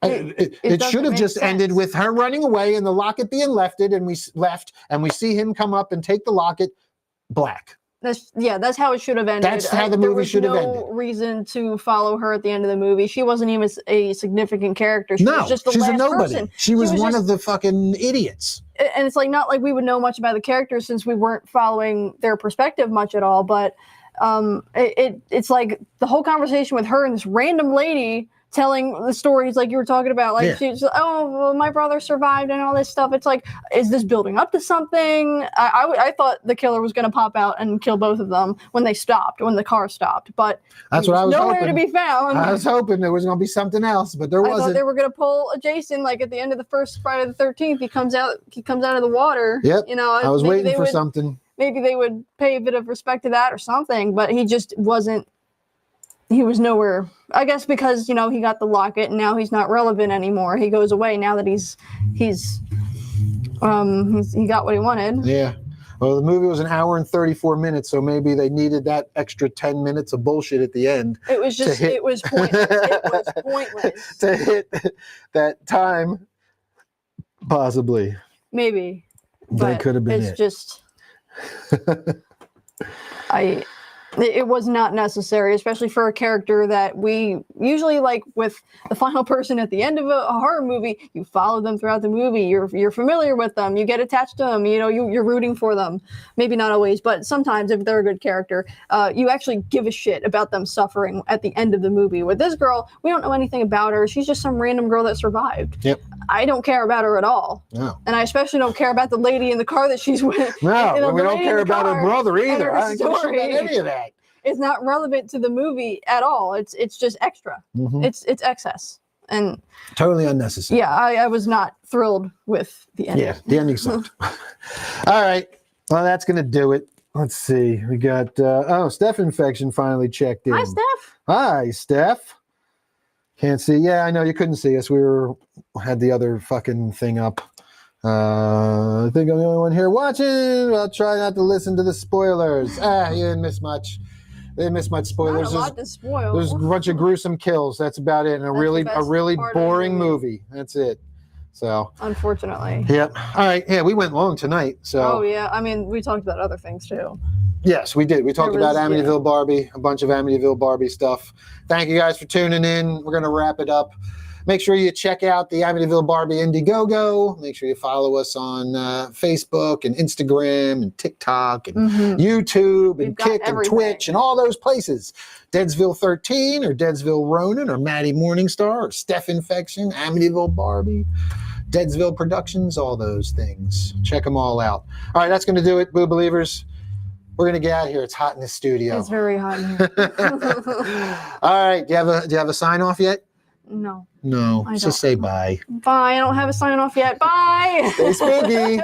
it should have just ended with her running away and the locket being left, and we see him come up and take the locket, black. That's how it should have ended. That's how the movie should have ended. There was no reason to follow her at the end of the movie. She wasn't even a significant character. She was just the last a nobody. Person. She was one of the fucking idiots. And it's like not like we would know much about the characters since we weren't following their perspective much at all. But it's like the whole conversation with her and this random lady telling the stories like you were talking about, like she's, oh, well, my brother survived and all this stuff. It's like, is this building up to something? I thought the killer was going to pop out and kill both of them when the car stopped, but that's what I was nowhere hoping. to be found. I was hoping there was going to be something else, but there wasn't. I thought they were going to pull a Jason, like at the end of the first Friday the 13th, he comes out of the water. Yep. You know, I was waiting for something. Maybe they would pay a bit of respect to that or something, but he just wasn't. He was nowhere, I guess, because, you know, he got the locket and now he's not relevant anymore. He goes away now that he got what he wanted. Yeah. Well, the movie was an hour and 34 minutes, so maybe they needed that extra 10 minutes of bullshit at the end. It was just, it was pointless. It was pointless. To hit that time, possibly. Maybe. That could have been it. It's just, it was not necessary, especially for a character that we usually like with the final person at the end of a horror movie. You follow them throughout the movie. You're familiar with them. You get attached to them. You know, you're rooting for them. Maybe not always, but sometimes if they're a good character, you actually give a shit about them suffering at the end of the movie. With this girl, we don't know anything about her. She's just some random girl that survived. Yep. I don't care about her at all. No. And I especially don't care about the lady in the car that she's with. No, we don't care about her brother either. I don't give a shit about any of that. It's not relevant to the movie at all. It's just extra. Mm-hmm. It's excess and totally unnecessary. Yeah, I was not thrilled with the ending. Yeah, the ending sucked. All right, well that's gonna do it. Let's see. We got Steph Infection finally checked in. Hi, Steph. Hi, Steph. Can't see. Yeah, I know you couldn't see us. We had the other fucking thing up. I think I'm the only one here watching. I'll try not to listen to the spoilers. You didn't miss much. They didn't miss much spoilers. Not a lot to spoil. There's a bunch of gruesome kills. That's about it. And a really boring movie. That's it. So, unfortunately. yep. All right. Yeah, we went long tonight. So, Oh yeah, I mean, we talked about other things too. yes, we did. We talked about yeah. Amityville Barbie, a bunch of Amityville Barbie stuff. Thank you guys for tuning in. We're going to wrap it up. Make sure you check out the Amityville Barbie Indiegogo. Make sure you follow us on Facebook and Instagram and TikTok and YouTube and We've got Kick and everything. Twitch and all those places. Deadsville 13 or Deadsville Ronin or Maddy Morningstar or Steph Infection, Amityville Barbie, Deadsville Productions, all those things. Check them all out. All right, that's going to do it, Boo Believers. We're going to get out of here. It's hot in the studio. It's very hot in here. All right, do you have a sign off yet? No. No, I just don't. say bye. Bye. I don't have a sign off yet. Bye. Stay spooky.